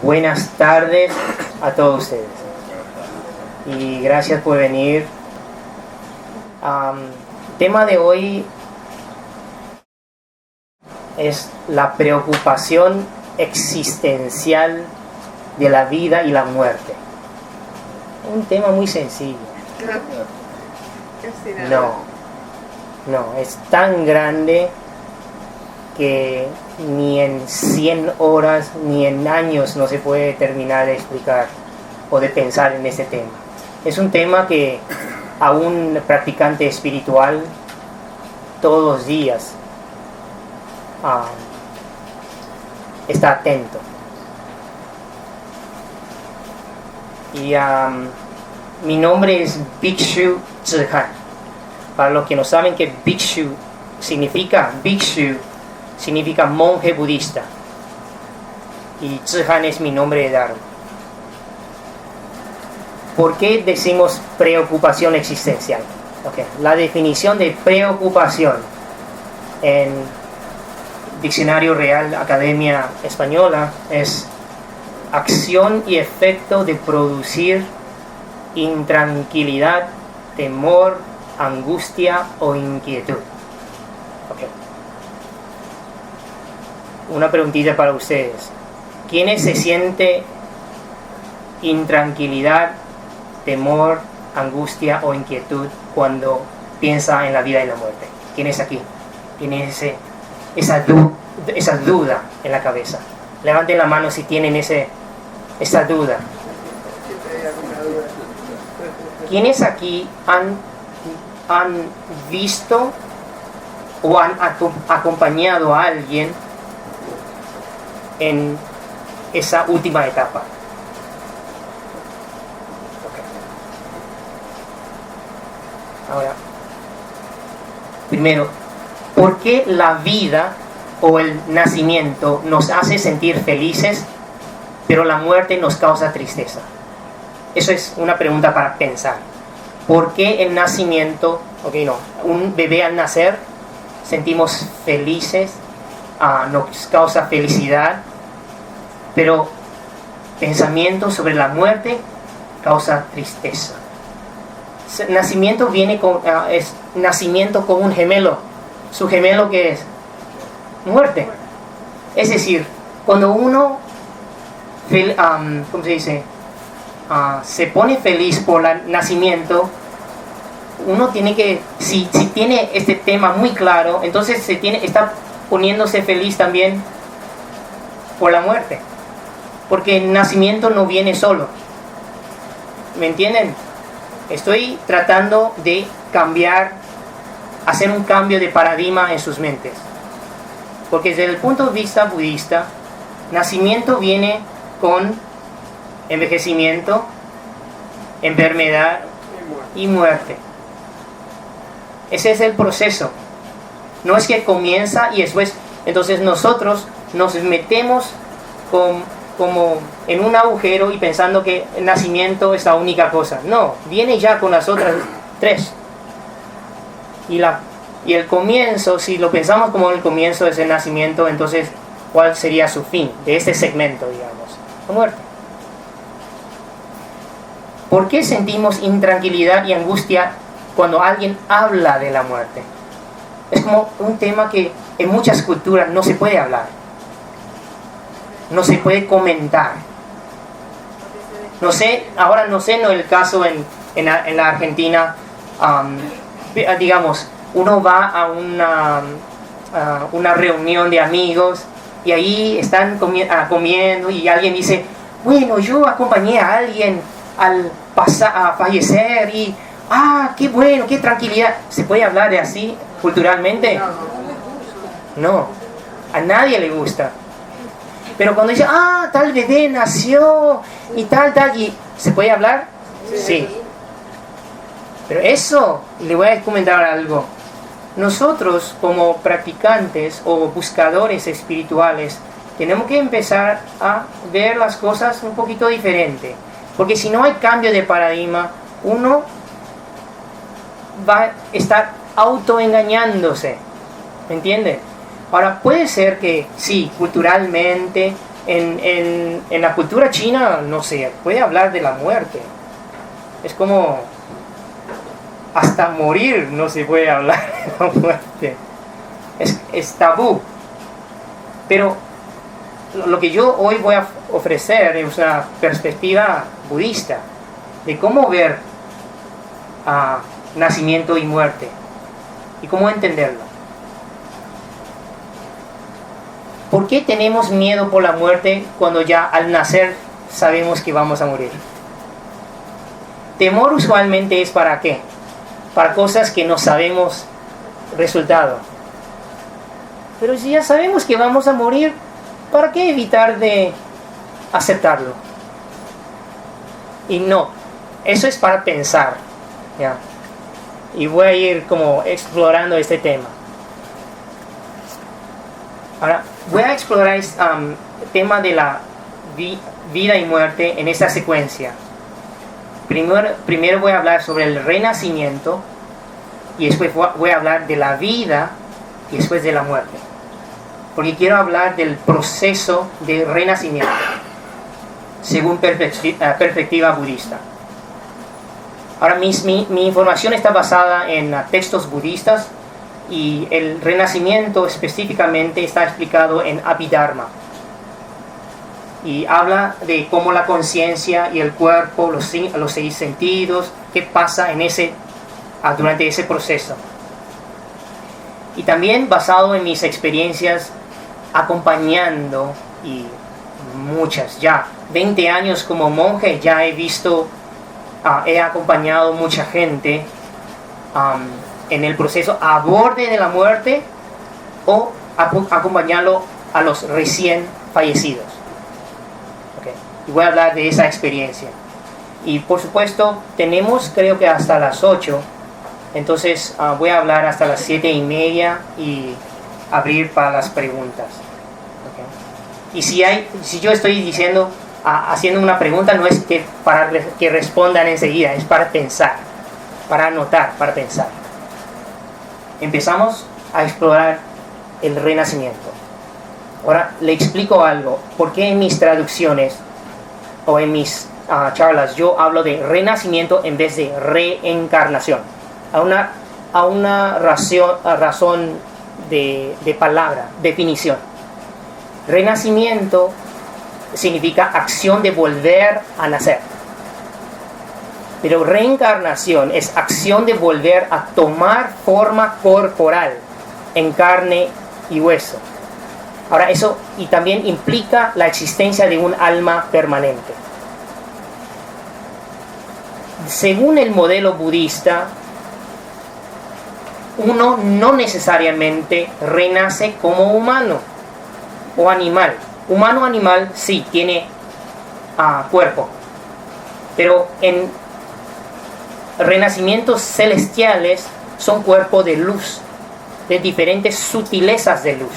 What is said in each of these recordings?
Buenas tardes a todos ustedes y gracias por venir. El tema de hoy es la preocupación existencial de la vida y la muerte. Un tema muy sencillo. No, es tan grande que ni en 100 horas ni en años no se puede terminar de explicar o de pensar en ese tema. Es un tema que a un practicante espiritual todos los días está atento. Y mi nombre es Bhikshu Zhihan. Para los que no saben que Bhikshu significa monje budista. Y Zhihan es mi nombre de Dharma. ¿Por qué decimos preocupación existencial? La definición de preocupación en Diccionario Real Academia Española es acción y efecto de producir intranquilidad, temor, angustia o inquietud. Una preguntita para ustedes. ¿Quiénes se siente intranquilidad, temor, angustia o inquietud cuando piensa en la vida y la muerte? ¿Quiénes aquí tienen esa duda en la cabeza? Levanten la mano si tienen esa duda. ¿Quiénes aquí han visto o han acompañado a alguien en esa última etapa? Ahora, primero, ¿por qué la vida o el nacimiento nos hace sentir felices, pero la muerte nos causa tristeza? Eso es una pregunta para pensar. ¿Por qué el nacimiento, un bebé al nacer sentimos felices, nos causa felicidad, pero pensamiento sobre la muerte causa tristeza? Nacimiento es nacimiento con un gemelo. ¿Su gemelo qué es? Muerte. Es decir, cuando uno se pone feliz por el nacimiento, uno tiene que, si tiene este tema muy claro, entonces está poniéndose feliz también por la muerte, porque el nacimiento no viene solo. ¿Me entienden? Estoy tratando de hacer un cambio de paradigma en sus mentes, porque desde el punto de vista budista, nacimiento viene con envejecimiento, enfermedad y muerte. Ese es el proceso. No es que comienza y después, entonces nosotros nos metemos como en un agujero y pensando que el nacimiento es la única cosa. No, viene ya con las otras tres. Y el comienzo, si lo pensamos como el comienzo es el nacimiento, entonces, ¿cuál sería su fin de este segmento, digamos? La muerte. ¿Por qué sentimos intranquilidad y angustia cuando alguien habla de la muerte? Es como un tema que en muchas culturas no se puede hablar, no se puede comentar. No sé el caso en la Argentina, digamos, uno va a una reunión de amigos y ahí están comiendo y alguien dice, bueno, yo acompañé a alguien a fallecer y qué bueno, qué tranquilidad. ¿Se puede hablar de así culturalmente? No, a nadie le gusta. Pero cuando dice, tal bebé nació y tal, ¿y se puede hablar? Sí. Pero eso, le voy a comentar algo. Nosotros como practicantes o buscadores espirituales tenemos que empezar a ver las cosas un poquito diferente. Porque si no hay cambio de paradigma, uno va a estar autoengañándose. ¿Me entiende? Ahora, puede ser que sí, culturalmente En la cultura china no se puede hablar de la muerte. Es como hasta morir no se puede hablar de la muerte. Es tabú. Pero lo que yo hoy voy a ofrecer es una perspectiva budista de cómo ver nacimiento y muerte y cómo entenderlo. ¿Por qué tenemos miedo por la muerte cuando ya al nacer sabemos que vamos a morir? Temor usualmente es ¿para qué? Para cosas que no sabemos resultado. Pero si ya sabemos que vamos a morir, ¿para qué evitar de aceptarlo? Y no, eso es para pensar, ¿ya? Y voy a ir como explorando este tema. Ahora, voy a explorar el tema de la vida y muerte en esta secuencia. Primero voy a hablar sobre el renacimiento y después voy a hablar de la vida y después de la muerte. Porque quiero hablar del proceso de renacimiento según perspectiva budista. Ahora, mi información está basada en textos budistas y el renacimiento específicamente está explicado en Abhidharma. Y habla de cómo la conciencia y el cuerpo, los 6 sentidos, qué pasa durante ese proceso. Y también basado en mis experiencias acompañando, y muchas ya, 20 años como monje, ya he acompañado mucha gente en el proceso a borde de la muerte o acompañarlo a los recién fallecidos. Okay. Y voy a hablar de esa experiencia. Y por supuesto, tenemos creo que hasta las 8, entonces voy a hablar hasta las 7:30 y abrir para las preguntas. Okay. Y si yo estoy haciendo una pregunta, no es para que respondan enseguida, es para pensar, para anotar, para pensar. Empezamos a explorar el renacimiento. Ahora le explico algo. ¿Por qué en mis traducciones o en mis charlas yo hablo de renacimiento en vez de reencarnación? A una razón de palabra, definición. Renacimiento significa acción de volver a nacer. Pero reencarnación es acción de volver a tomar forma corporal en carne y hueso. Ahora eso y también implica la existencia de un alma permanente. Según el modelo budista, uno no necesariamente renace como humano o animal. Humano o animal sí tiene cuerpo, pero en renacimientos celestiales son cuerpos de luz, de diferentes sutilezas de luz.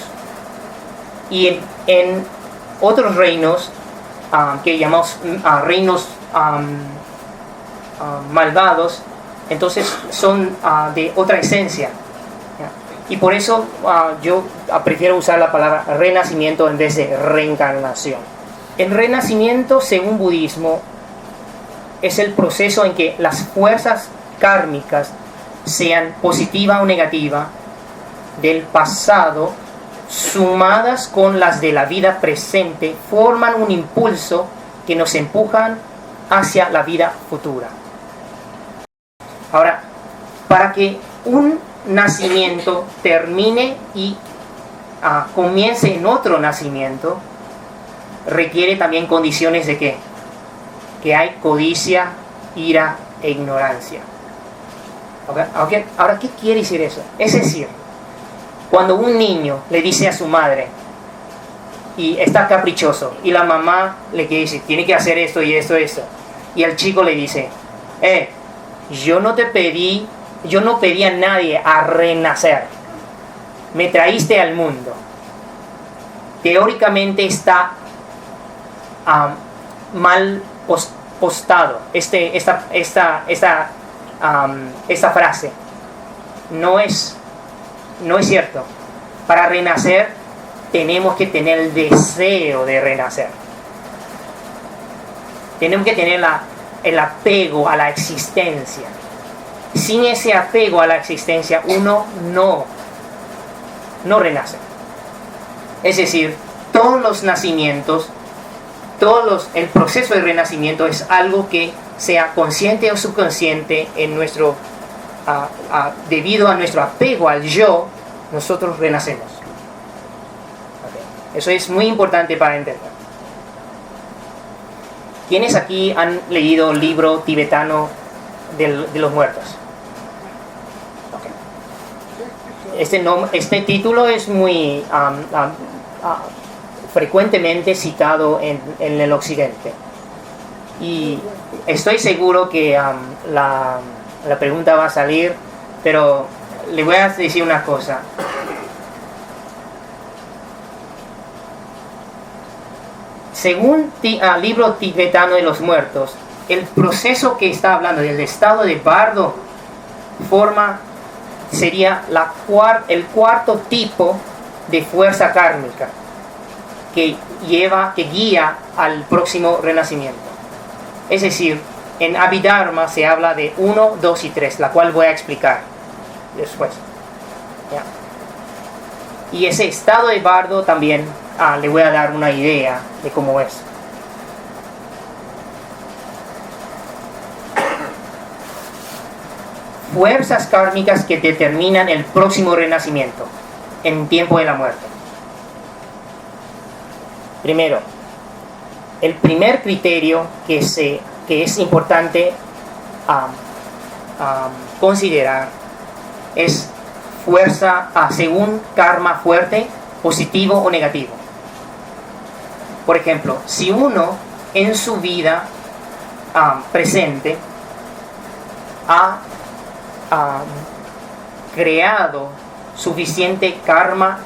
Y en otros reinos que llamamos reinos malvados, entonces son de otra esencia. Y por eso yo prefiero usar la palabra renacimiento en vez de reencarnación. El renacimiento, según budismo, es el proceso en que las fuerzas kármicas, sean positiva o negativa, del pasado, sumadas con las de la vida presente, forman un impulso que nos empujan hacia la vida futura. Ahora, para que un nacimiento termine y comience en otro nacimiento, requiere también condiciones de ¿qué? Que hay codicia, ira e ignorancia. Okay. Ahora, ¿qué quiere decir eso? Es decir, cuando un niño le dice a su madre y está caprichoso y la mamá le quiere decir, tiene que hacer esto y esto, y el chico le dice, yo no pedí a nadie a renacer, me traíste al mundo. Teóricamente está mal postado esta frase. No es cierto. Para renacer tenemos que tener el deseo de renacer. Tenemos que tener el apego a la existencia. Sin ese apego a la existencia, uno no renace. Es decir, todos los nacimientos, el proceso de renacimiento es algo que sea consciente o subconsciente en nuestro, debido a nuestro apego al yo, nosotros renacemos. Okay. Eso es muy importante para entender. ¿Quiénes aquí han leído el libro tibetano de los muertos? Okay. Este título es muy frecuentemente citado en el occidente. Y estoy seguro que la pregunta va a salir, pero le voy a decir una cosa. Según el libro tibetano de los muertos, el proceso que está hablando del estado de bardo sería el cuarto tipo de fuerza kármica que guía al próximo renacimiento. Es decir, en Abhidharma se habla de 1, 2 y 3, la cual voy a explicar después. ¿Ya? Y ese estado de bardo también le voy a dar una idea de cómo es. Fuerzas kármicas que determinan el próximo renacimiento en tiempo de la muerte. Primero, el primer criterio que es importante considerar es fuerza según karma fuerte, positivo o negativo. Por ejemplo, si uno en su vida presente ha creado suficiente karma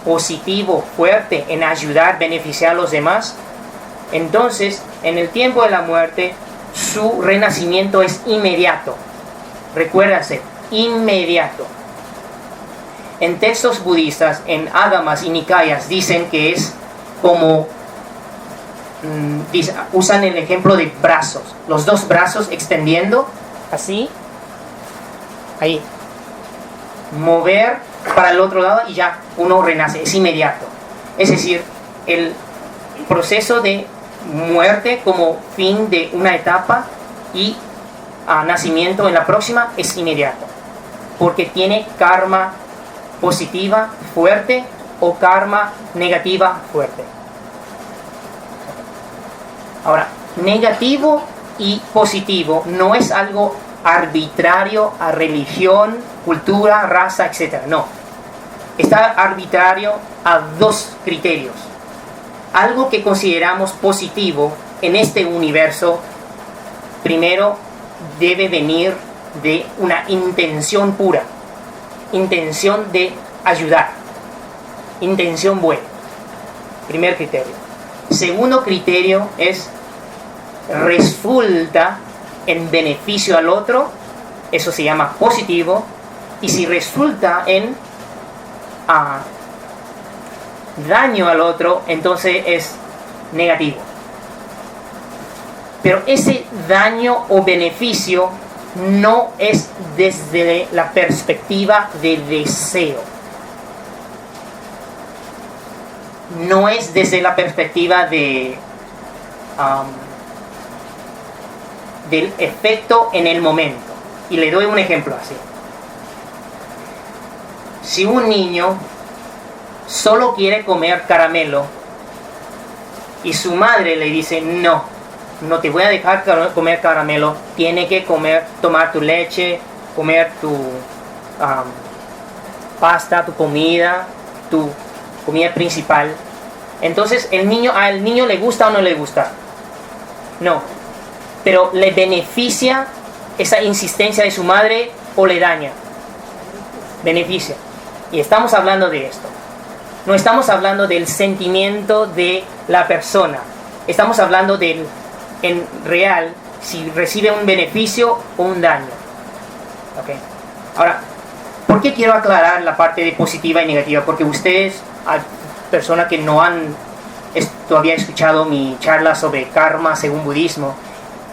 positivo, fuerte en ayudar, beneficiar a los demás, entonces en el tiempo de la muerte su renacimiento es inmediato. Recuérdense, inmediato. En textos budistas, en Agamas y Nikayas, dicen que es como usan el ejemplo de brazos, los dos brazos extendiendo así, ahí, mover para el otro lado y ya uno renace, es inmediato. Es decir, el proceso de muerte como fin de una etapa y nacimiento en la próxima es inmediato, porque tiene karma positiva fuerte o karma negativa fuerte. Ahora, negativo y positivo no es algo arbitrario a religión, cultura, raza, etc. No. Está arbitrario a dos criterios. Algo que consideramos positivo en este universo, primero debe venir de una intención pura, intención de ayudar, intención buena. Primer criterio. Segundo criterio es resulta en beneficio al otro, eso se llama positivo, y si resulta en daño al otro, entonces es negativo. Pero ese daño o beneficio no es desde la perspectiva de deseo, no es desde la perspectiva del efecto en el momento. Y le doy un ejemplo así. Si un niño solo quiere comer caramelo y su madre le dice no te voy a dejar comer caramelo, tiene que tomar tu leche, comer tu pasta, tu comida principal, entonces al niño le gusta o no le gusta. No, pero le beneficia esa insistencia de su madre o le daña. Beneficia. Y estamos hablando de esto. No estamos hablando del sentimiento de la persona. Estamos hablando en real, si recibe un beneficio o un daño. ¿Okay? Ahora, ¿por qué quiero aclarar la parte de positiva y negativa? Porque ustedes personas que no han todavía escuchado mi charla sobre karma según budismo,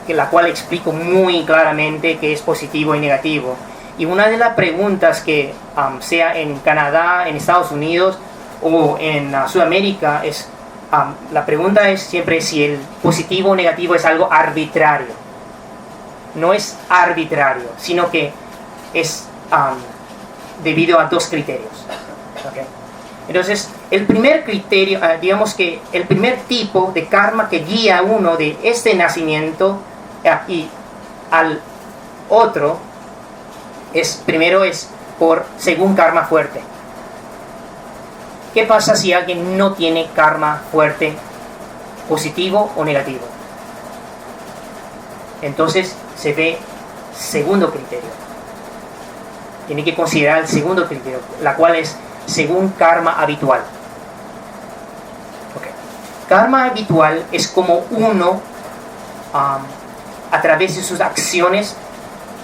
la cual explico muy claramente que es positivo y negativo. Y una de las preguntas que sea en Canadá, en Estados Unidos o en Sudamérica, la pregunta es siempre si el positivo o negativo es algo arbitrario. No es arbitrario, sino que es debido a dos criterios. ¿Okay? Entonces, el primer criterio, digamos que el primer tipo de karma que guía a uno de este nacimiento y al otro, primero es según karma fuerte. ¿Qué pasa si alguien no tiene karma fuerte, positivo o negativo? Entonces se ve segundo criterio. Tiene que considerar el segundo criterio, la cual es según karma habitual. Okay. Karma habitual es como uno, a través de sus acciones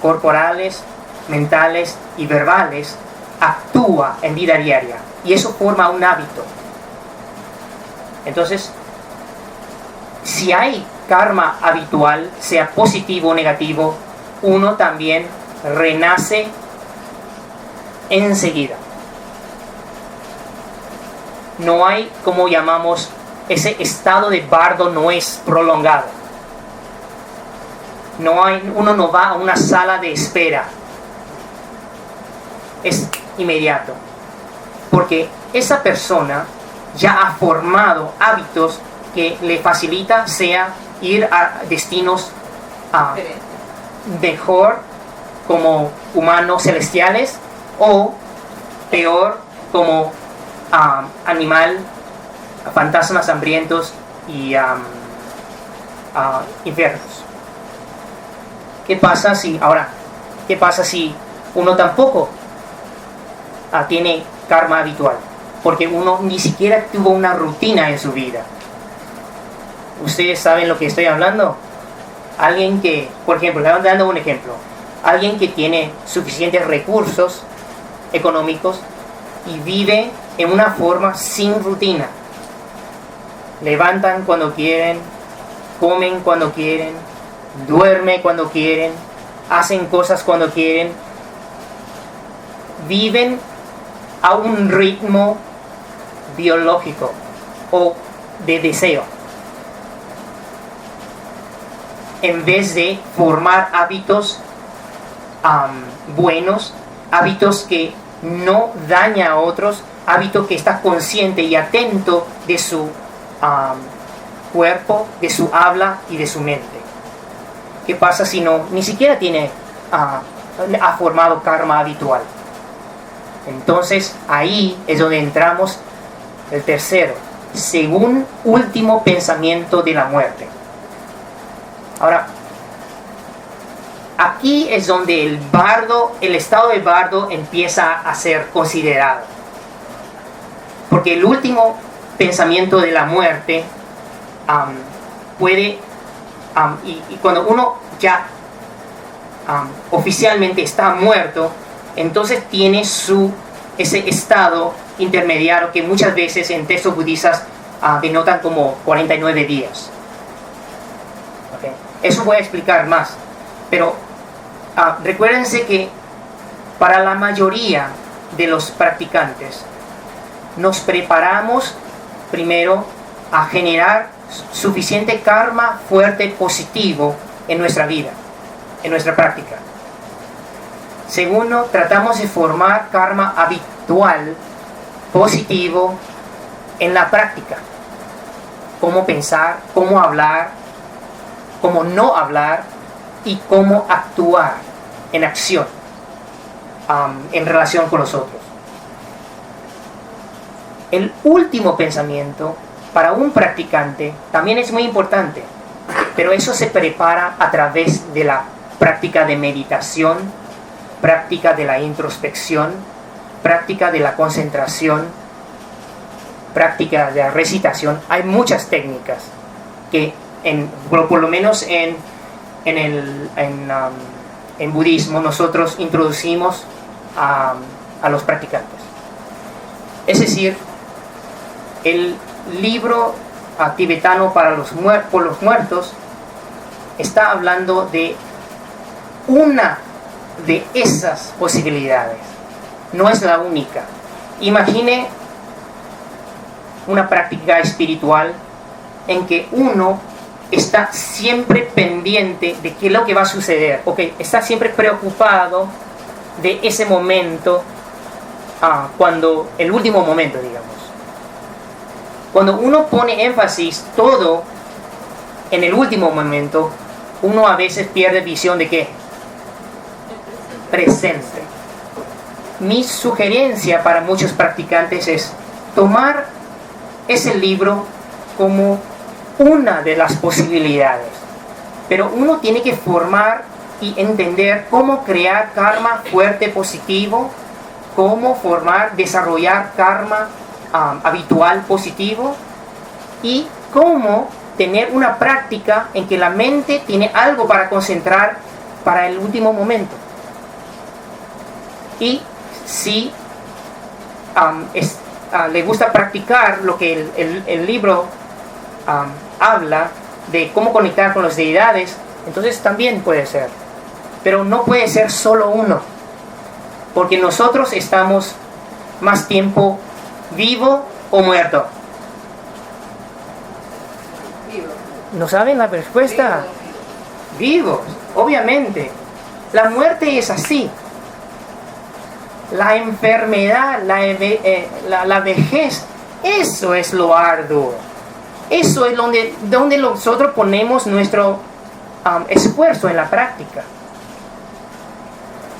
corporales, mentales y verbales, actúa en vida diaria. Y eso forma un hábito. Entonces, si hay karma habitual, sea positivo o negativo, uno también renace enseguida. No hay, como llamamos, ese estado de bardo no es prolongado. Uno no va a una sala de espera. Es inmediato. Porque esa persona ya ha formado hábitos que le facilita sea ir a destinos mejor como humanos celestiales o peor como animal, fantasmas hambrientos y infiernos. ¿Qué pasa si uno tampoco tiene karma habitual? Porque uno ni siquiera tuvo una rutina en su vida. ¿Ustedes saben lo que estoy hablando? Alguien que, por ejemplo, le voy dando un ejemplo. Alguien que tiene suficientes recursos económicos y vive en una forma sin rutina. Levantan cuando quieren, comen cuando quieren, duermen cuando quieren, hacen cosas cuando quieren. Viven a un ritmo biológico o de deseo, en vez de formar hábitos buenos, hábitos que no dañan a otros, hábitos que está consciente y atento de su cuerpo, de su habla y de su mente. ¿Qué pasa si ni siquiera ha formado karma habitual? Entonces ahí es donde entramos el tercero, según último pensamiento de la muerte. Ahora, aquí es donde el estado de bardo empieza a ser considerado. Porque el último pensamiento de la muerte puede, y cuando uno ya oficialmente está muerto, entonces tiene ese estado intermediario que muchas veces en textos budistas denotan como 49 días. Okay. Eso voy a explicar más. Pero recuérdense que para la mayoría de los practicantes nos preparamos primero a generar suficiente karma fuerte positivo en nuestra vida, en nuestra práctica. Segundo, tratamos de formar karma habitual positivo en la práctica. Cómo pensar, cómo hablar, cómo no hablar y cómo actuar en acción en relación con los otros. El último pensamiento para un practicante también es muy importante, pero eso se prepara a través de la práctica de meditación, práctica de la introspección, práctica de la concentración, práctica de la recitación. Hay muchas técnicas que por lo menos en budismo nosotros introducimos a los practicantes. Es decir, el libro tibetano por los muertos está hablando de una de esas posibilidades. No es la única. Imagine una práctica espiritual en que uno está siempre pendiente de qué es lo que va a suceder. Está siempre preocupado de ese momento, cuando el último momento, digamos. Cuando uno pone énfasis todo en el último momento, uno a veces pierde visión de ¿qué? Presente. Mi sugerencia para muchos practicantes es tomar ese libro como una de las posibilidades, pero uno tiene que formar y entender cómo crear karma fuerte positivo, cómo desarrollar karma habitual positivo, y cómo tener una práctica en que la mente tiene algo para concentrar para el último momento. Y si le gusta practicar lo que el libro habla de cómo conectar con las deidades, entonces también puede ser. Pero no puede ser solo uno, porque nosotros estamos más tiempo vivo o muerto. ¿No saben la respuesta? Vivos, obviamente. La muerte es así. La enfermedad, la vejez, eso es lo arduo. Eso es donde nosotros ponemos nuestro esfuerzo en la práctica.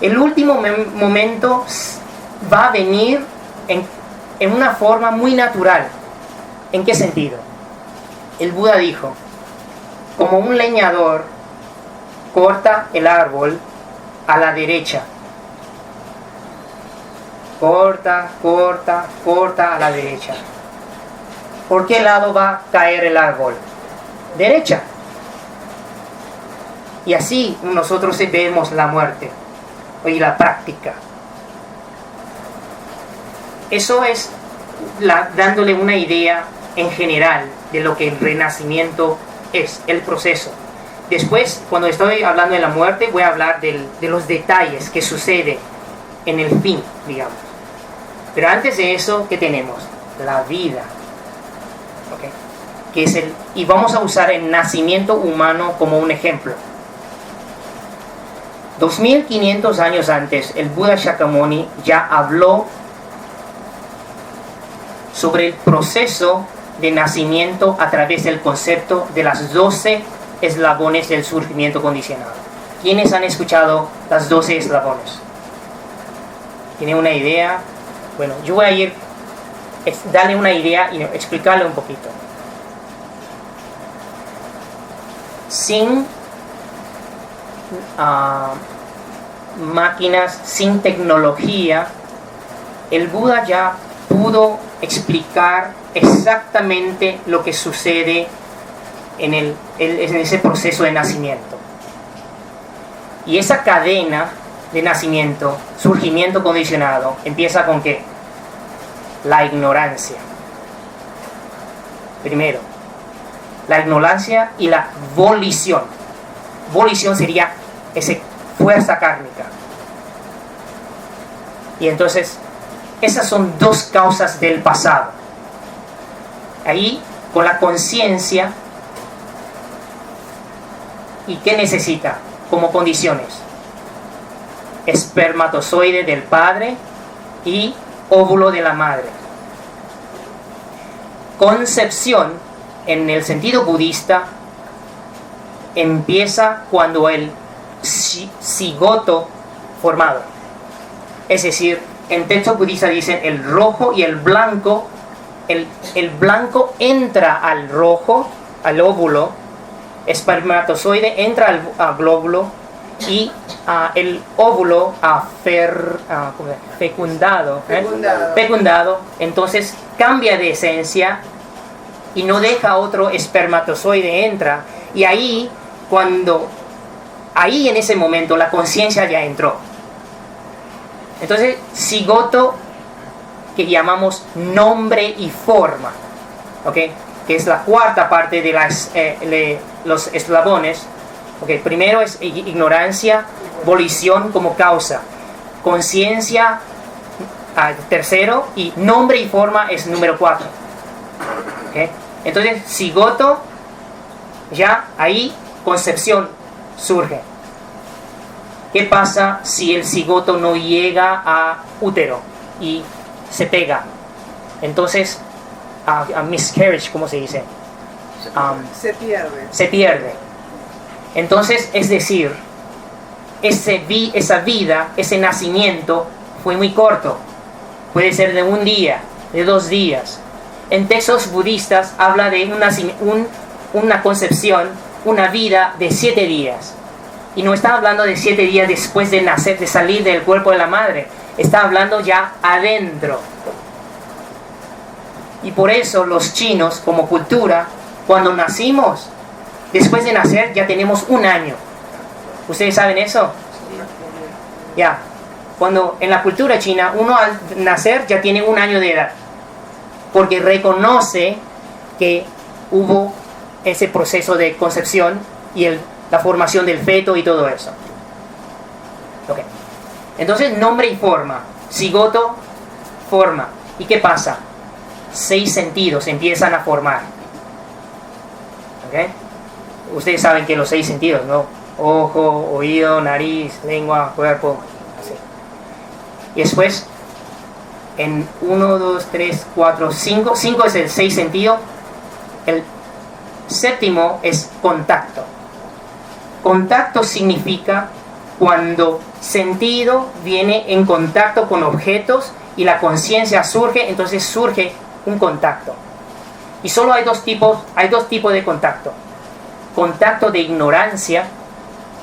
El último momento va a venir en una forma muy natural. ¿En qué sentido? El Buda dijo, como un leñador corta el árbol a la derecha. Corta a la derecha. ¿Por qué lado va a caer el árbol? Derecha. Y así nosotros vemos la muerte y la práctica. Eso es dándole una idea en general de lo que el renacimiento es, el proceso. Después, cuando estoy hablando de la muerte, voy a hablar de los detalles que sucede en el fin, digamos. Pero antes de eso, ¿qué tenemos? La vida. Que es y vamos a usar el nacimiento humano como un ejemplo. 2500 años antes, el Buda Shakyamuni ya habló sobre el proceso de nacimiento a través del concepto de las 12 eslabones del surgimiento condicionado. ¿Quiénes han escuchado las 12 eslabones? ¿Tienen una idea? Bueno, yo voy a darle una idea y explicarle un poquito. Sin máquinas, sin tecnología, el Buda ya pudo explicar exactamente lo que sucede en ese proceso de nacimiento. Y esa cadena de nacimiento, surgimiento condicionado, empieza con ¿qué? La ignorancia. Primero, la ignorancia y la volición. Volición sería esa fuerza kármica. Y entonces, esas son dos causas del pasado. Ahí, con la conciencia, ¿y qué necesita como condiciones? Espermatozoide del padre y óvulo de la madre. Concepción, en el sentido budista, empieza cuando el cigoto formado. Es decir, en textos budistas dicen el rojo y el blanco. El blanco entra al rojo, al óvulo, espermatozoide entra al glóbulo y el óvulo fecundado, entonces cambia de esencia y no deja otro espermatozoide, entra, y ahí en ese momento la conciencia ya entró. Entonces cigoto, que llamamos nombre y forma. ¿okay? Que es la cuarta parte de los eslabones. ¿Okay? Primero es ignorancia, volición como causa, conciencia tercero, y nombre y forma es número 4. ¿Okay? Entonces, cigoto, ya ahí concepción surge. ¿Qué pasa si el cigoto no llega a útero y se pega? Entonces, a miscarriage, ¿cómo se dice? Se pierde. Entonces, es decir, esa vida, ese nacimiento fue muy corto. Puede ser de un día, de 2 días. En textos budistas habla de una concepción, una vida de 7 días. Y no está hablando de 7 días después de nacer, de salir del cuerpo de la madre. Está hablando ya adentro. Y por eso los chinos, como cultura, cuando nacimos, después de nacer ya tenemos 1 año. ¿Ustedes saben eso? Ya. Cuando en la cultura china, uno al nacer ya tiene 1 año de edad. Porque reconoce que hubo ese proceso de concepción y la formación del feto y todo eso. Okay. Entonces, nombre y forma. Cigoto, forma. ¿Y qué pasa? 6 sentidos empiezan a formar. ¿Okay? Ustedes saben que los 6 sentidos, ¿no? Ojo, oído, nariz, lengua, cuerpo. Así. Y después, en 1, 2, 3, 4, 5. 5 es el 6 sentido. El 7º es contacto. Contacto significa cuando sentido viene en contacto con objetos y la conciencia surge, entonces surge un contacto. Y solo hay dos tipos de contacto. Contacto de ignorancia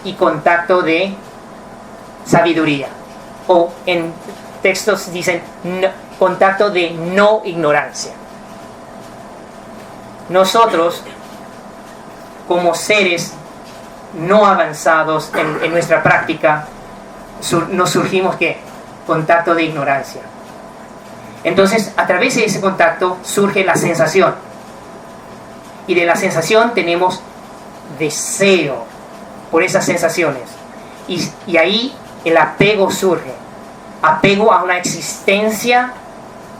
y contacto de sabiduría. O en textos dicen contacto de no ignorancia. Nosotros, como seres no avanzados en nuestra práctica, nos surgimos ¿qué? Contacto de ignorancia. Entonces, a través de ese contacto surge la sensación. Y de la sensación tenemos deseo por esas sensaciones. Y ahí el apego surge. Apego a una existencia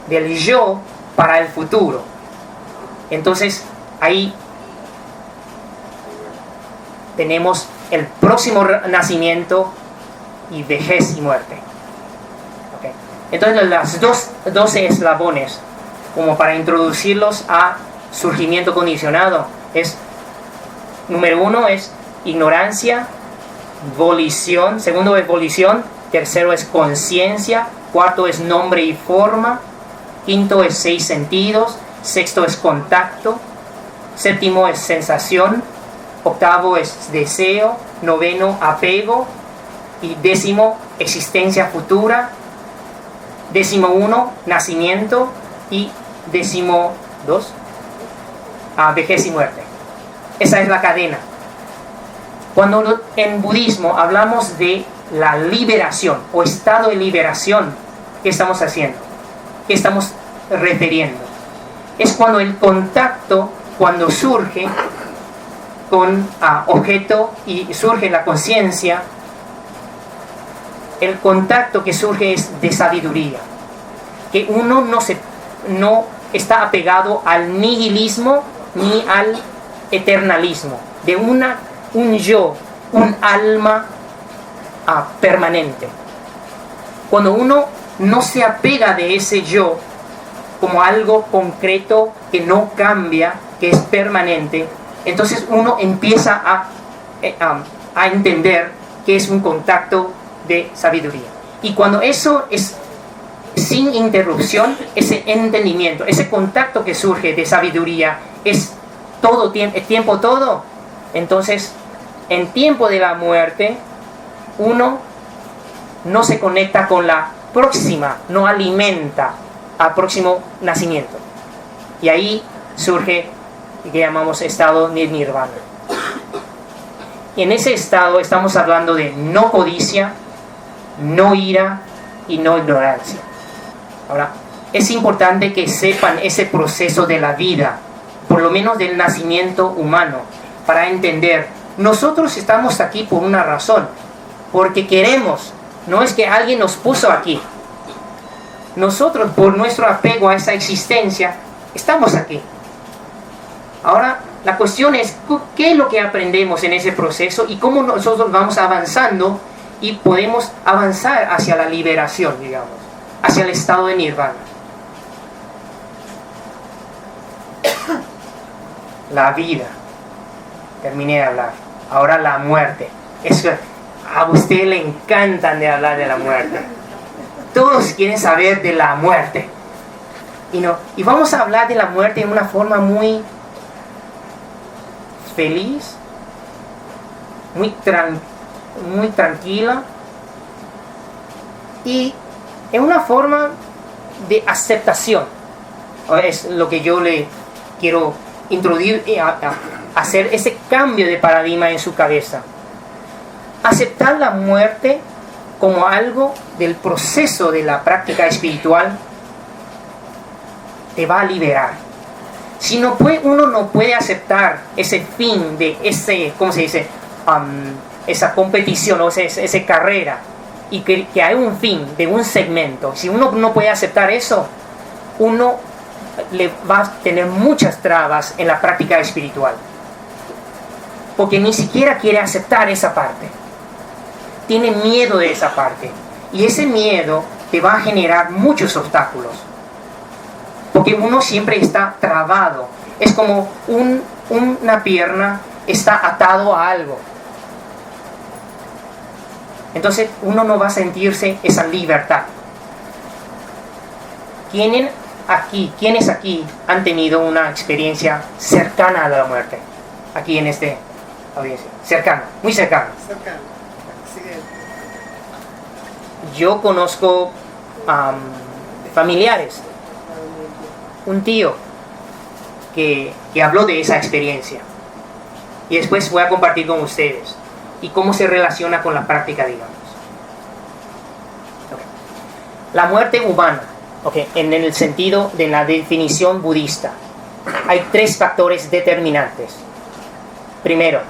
del yo para el futuro. Entonces, ahí tenemos el próximo nacimiento y vejez y muerte. Okay. Entonces, las 12 eslabones, como para introducirlos a surgimiento condicionado, es: número 1 es ignorancia, volición, segundo es volición, tercero es conciencia, cuarto es nombre y forma, quinto es 6 sentidos, sexto es contacto, séptimo es sensación, octavo es deseo, noveno apego, y 10º existencia futura, 11 nacimiento, y 12 vejez y muerte. Esa es la cadena. Cuando en budismo hablamos de la liberación o estado de liberación, ¿qué estamos haciendo? ¿Qué estamos refiriendo? Es cuando el contacto, cuando surge con objeto y surge la conciencia, el contacto que surge es de sabiduría. Que uno no está apegado al nihilismo ni al eternalismo, de un yo, un alma permanente. Cuando uno no se apega de ese yo como algo concreto que no cambia, que es permanente, entonces uno empieza a entender que es un contacto de sabiduría. Y cuando eso es sin interrupción, ese entendimiento, ese contacto que surge de sabiduría es todo tiempo todo, entonces en tiempo de la muerte uno no se conecta con la próxima, no alimenta al próximo nacimiento, y ahí surge lo que llamamos estado de nirvana. Y en ese estado estamos hablando de no codicia, no ira y no ignorancia. Ahora, es importante que sepan ese proceso de la vida, por lo menos del nacimiento humano, para entender, nosotros estamos aquí por una razón, porque queremos, no es que alguien nos puso aquí. Nosotros, por nuestro apego a esa existencia, estamos aquí. Ahora, la cuestión es, ¿qué es lo que aprendemos en ese proceso y cómo nosotros vamos avanzando y podemos avanzar hacia la liberación, digamos, hacia el estado de nirvana? La vida. Terminé de hablar. Ahora la muerte. Eso, a usted le encantan de hablar de la muerte. Todos quieren saber de la muerte. Y vamos a hablar de la muerte de una forma muy feliz, muy tranquila y en una forma de aceptación. Es lo que yo le quiero introducir, hacer ese cambio de paradigma en su cabeza. Aceptar la muerte como algo del proceso de la práctica espiritual te va a liberar. Si uno no puede aceptar ese fin de ese, ¿cómo se dice? Esa competición o esa carrera, y que hay un fin de un segmento. Si uno no puede aceptar eso, uno le va a tener muchas trabas en la práctica espiritual, porque ni siquiera quiere aceptar esa parte. Tiene miedo de esa parte, y ese miedo te va a generar muchos obstáculos, porque uno siempre está trabado. Es como una pierna está atado a algo. Entonces uno no va a sentirse esa libertad. ¿Quiénes aquí han tenido una experiencia cercana a la muerte? Aquí en esta audiencia. Cercana, muy cercana. Yo conozco familiares, un tío que habló de esa experiencia, y después voy a compartir con ustedes y cómo se relaciona con la práctica, digamos. Okay. La muerte humana, en el sentido de la definición budista, hay 3 factores determinantes. Primero,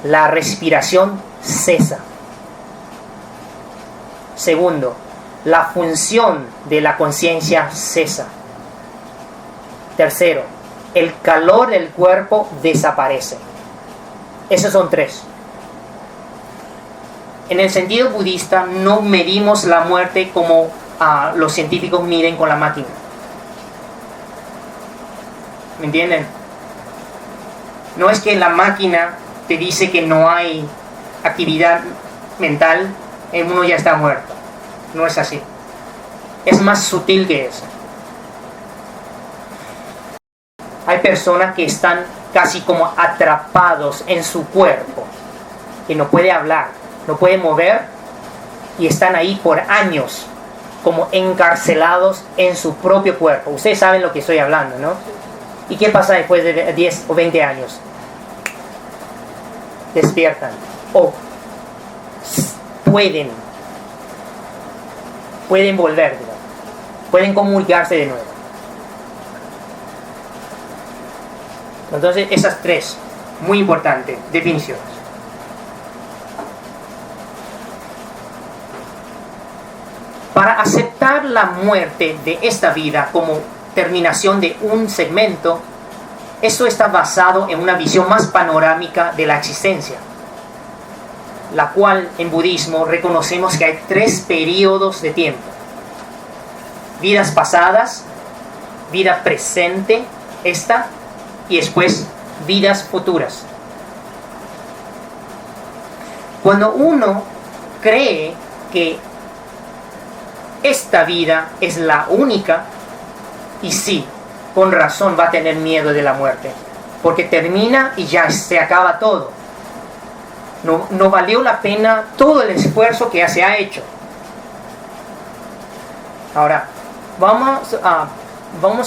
la respiración cesa. Segundo, la función de la conciencia cesa. Tercero, el calor del cuerpo desaparece. Esos son 3. En el sentido budista no medimos la muerte como los científicos miden con la máquina. ¿Me entienden? No es que la máquina te dice que no hay actividad mental, uno ya está muerto. No es así. Es más sutil que eso. Hay personas que están casi como atrapados en su cuerpo, que no puede hablar, no puede mover, y están ahí por años, como encarcelados en su propio cuerpo. Ustedes saben lo que estoy hablando, ¿no? ¿Y qué pasa después de 10 o 20 años? Despiertan o pueden volver, digamos, pueden comunicarse de nuevo. Entonces, esas 3, muy importantes, definiciones. Para aceptar la muerte de esta vida como terminación de un segmento, eso está basado en una visión más panorámica de la existencia, la cual en budismo reconocemos que hay 3 periodos de tiempo: vidas pasadas, vida presente, y después vidas futuras. Cuando uno cree que esta vida es la única, y sí, con razón va a tener miedo de la muerte, porque termina y ya se acaba todo. No valió la pena todo el esfuerzo que se ha hecho. Ahora, vamos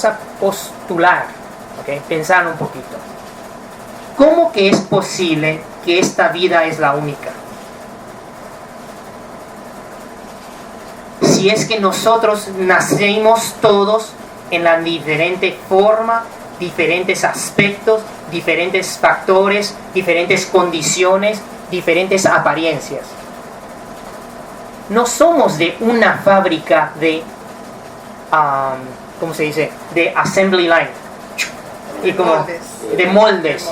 a postular, pensar un poquito. ¿Cómo que es posible que esta vida es la única? Si es que nosotros nacemos todos en la diferente forma, diferentes aspectos, diferentes factores, diferentes condiciones, diferentes apariencias. No somos de una fábrica de, ¿cómo se dice? De assembly line. Y como de moldes.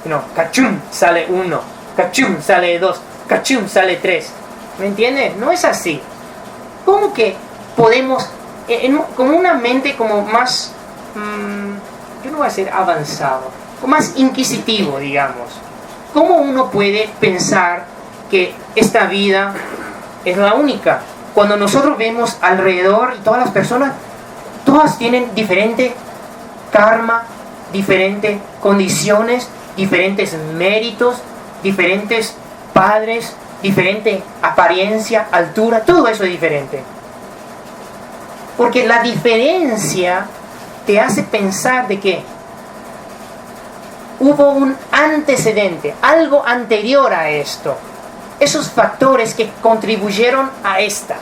No, cachum, sale uno, cachum, sale dos, cachum, sale tres. ¿Me entiendes? No es así. ¿Cómo que podemos, con una mente como más, yo no voy a decir avanzado, más inquisitivo, digamos? ¿Cómo uno puede pensar que esta vida es la única? Cuando nosotros vemos alrededor y todas las personas, todas tienen diferente karma, diferentes condiciones, diferentes méritos, diferentes padres, diferente apariencia, altura, todo eso es diferente. Porque la diferencia te hace pensar de que hubo un antecedente, algo anterior a esto. Esos factores que contribuyeron a esta.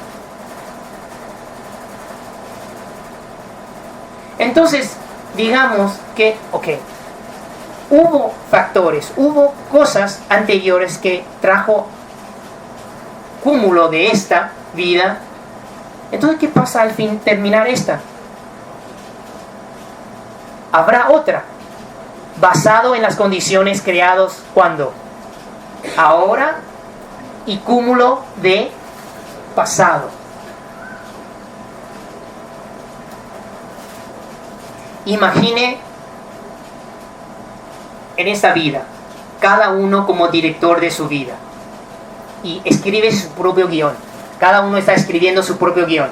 Entonces, digamos que, hubo factores, hubo cosas anteriores que trajo cúmulo de esta vida. Entonces, ¿qué pasa al fin terminar esta? Habrá otra, basado en las condiciones creadas cuando, ahora, y cúmulo de pasado. Imagine en esta vida, cada uno como director de su vida, y escribe su propio guión. Cada uno está escribiendo su propio guión.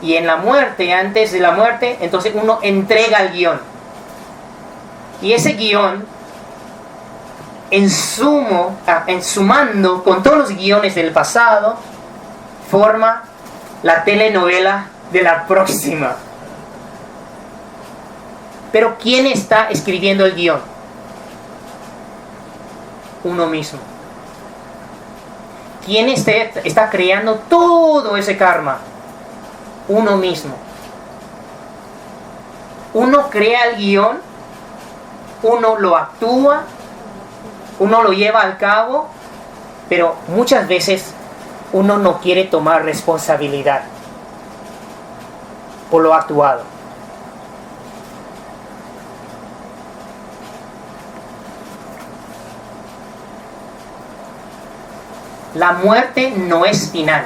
Y en la muerte, antes de la muerte, entonces uno entrega el guión. Y ese guión, sumando con todos los guiones del pasado, forma la telenovela de la próxima. Pero ¿quién está escribiendo el guión? Uno mismo. ¿Quién está creando todo ese karma? Uno mismo. Uno crea el guión, uno lo actúa, uno lo lleva al cabo, pero muchas veces uno no quiere tomar responsabilidad por lo actuado. La muerte no es final.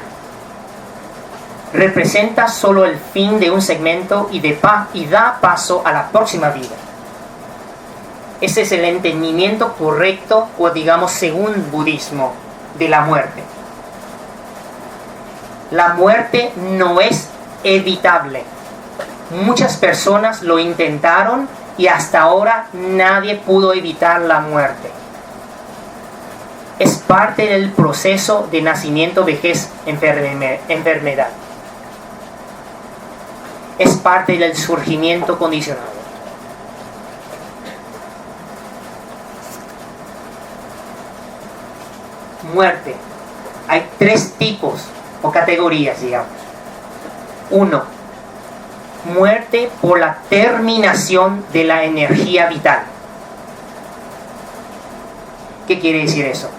Representa solo el fin de un segmento y da paso a la próxima vida. Ese es el entendimiento correcto, o digamos según budismo, de la muerte. La muerte no es evitable. Muchas personas lo intentaron y hasta ahora nadie pudo evitar la muerte. Es parte del proceso de nacimiento, vejez, enfermedad. Es parte del surgimiento condicionado. Muerte. Hay 3 tipos o categorías, digamos. 1. Muerte por la terminación de la energía vital. ¿Qué quiere decir eso?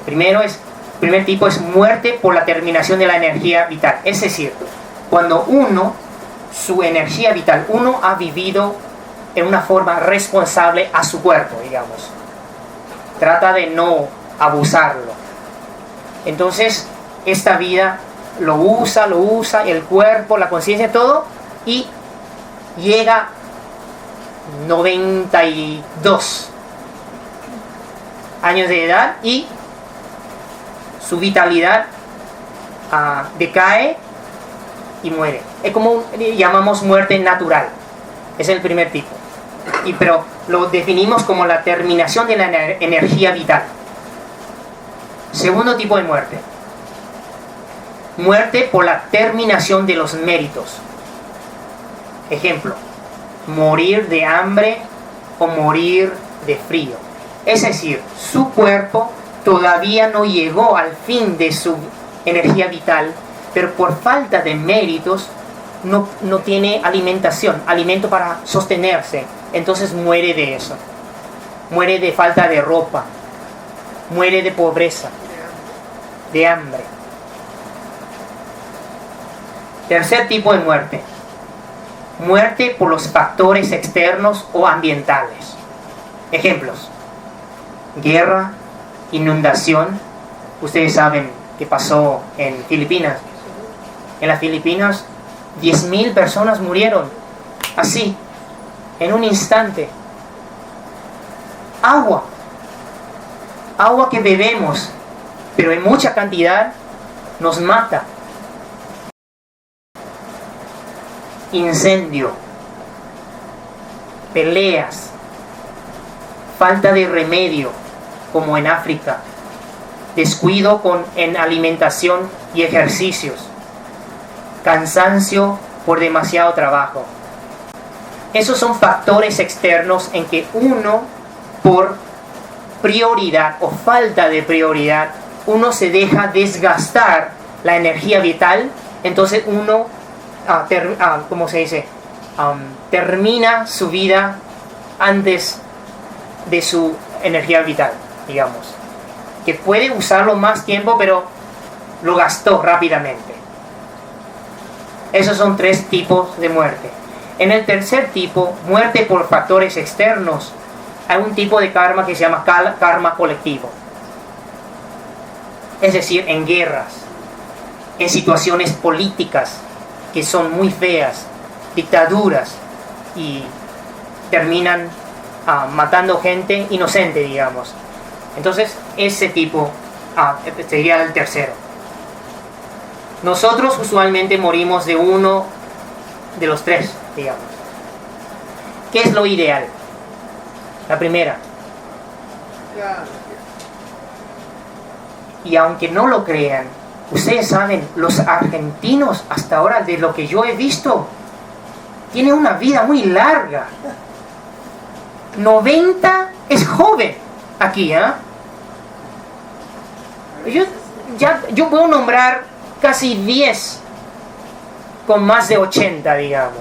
Primer tipo es muerte por la terminación de la energía vital. Es decir, cuando su energía vital, uno ha vivido en una forma responsable a su cuerpo, digamos. Trata de no abusarlo. Entonces, esta vida lo usa, el cuerpo, la conciencia, todo, y llega 92 años de edad y su vitalidad decae y muere. Es como llamamos muerte natural. Es el primer tipo. Pero lo definimos como la terminación de la energía vital. Segundo tipo de muerte. Muerte por la terminación de los méritos. Ejemplo, morir de hambre o morir de frío. Es decir, su cuerpo todavía no llegó al fin de su energía vital, pero por falta de méritos no tiene alimento para sostenerse. Entonces muere de eso. Muere de falta de ropa. Muere de pobreza, de hambre. Tercer tipo de muerte. Muerte por los factores externos o ambientales. Ejemplos: guerra, inundación. Ustedes saben qué pasó en Filipinas. En las Filipinas 10.000 personas murieron así, en un instante. Agua que bebemos, pero en mucha cantidad, nos mata. Incendio, peleas, falta de remedio, como en África, descuido en alimentación y ejercicios, cansancio por demasiado trabajo. Esos son factores externos en que uno, por prioridad o falta de prioridad, uno se deja desgastar la energía vital. Entonces uno termina su vida antes de su energía vital, digamos, que puede usarlo más tiempo, pero lo gastó rápidamente. Esos son 3 tipos de muerte. En el tercer tipo, muerte por factores externos, hay un tipo de karma que se llama karma colectivo. Es decir, en guerras, en situaciones políticas que son muy feas, dictaduras, y terminan matando gente inocente, digamos. Entonces, ese tipo sería el tercero. Nosotros usualmente morimos de uno de los 3, digamos. ¿Qué es lo ideal? La primera. Y aunque no lo crean, ustedes saben, los argentinos, hasta ahora, de lo que yo he visto, tienen una vida muy larga. 90 es joven aquí, ¿eh? Yo puedo nombrar casi 10 con más de 80, digamos.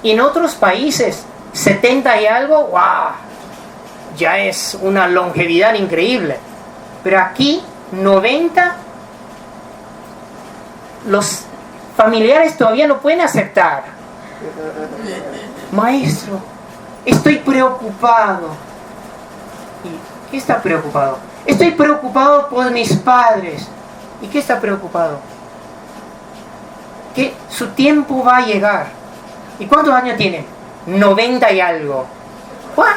Y en otros países, 70 y algo, ¡wow! Ya es una longevidad increíble. Pero aquí, 90, los familiares todavía no pueden aceptar. Maestro, estoy preocupado. ¿Y qué está preocupado? Estoy preocupado por mis padres. ¿Y qué está preocupado? Que su tiempo va a llegar. ¿Y cuántos años tiene? 90 y algo. ¿What?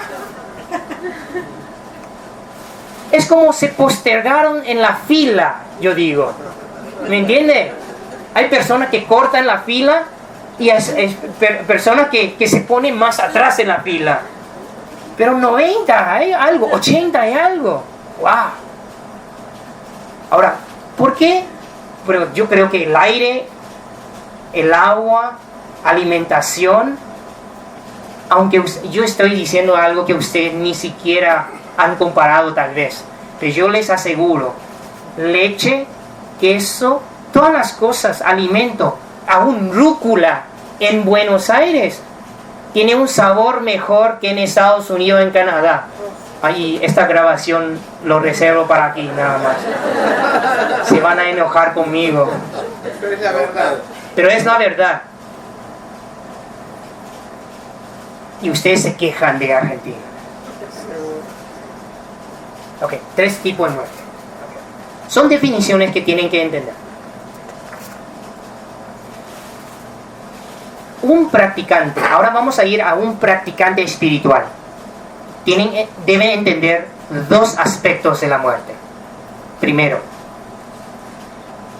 Es como se postergaron en la fila, yo digo. ¿Me entiende? Hay personas que cortan la fila y hay personas que se ponen más atrás en la fila. Pero 90 hay algo, 80 hay algo. ¡Wow! Ahora, ¿por qué? Pero yo creo que el aire, el agua, alimentación, aunque yo estoy diciendo algo que ustedes ni siquiera han comparado tal vez, pero yo les aseguro, leche, queso, todas las cosas, alimento, aún rúcula en Buenos Aires, tiene un sabor mejor que en Estados Unidos, en Canadá. Ahí esta grabación lo reservo para aquí nada más. Se van a enojar conmigo. Pero es la verdad. Pero es la verdad. Y ustedes se quejan de Argentina. Ok, 3 tipos de muerte. Son definiciones que tienen que entender. Un practicante, ahora vamos a ir a un practicante espiritual. Deben entender 2 aspectos de la muerte. Primero,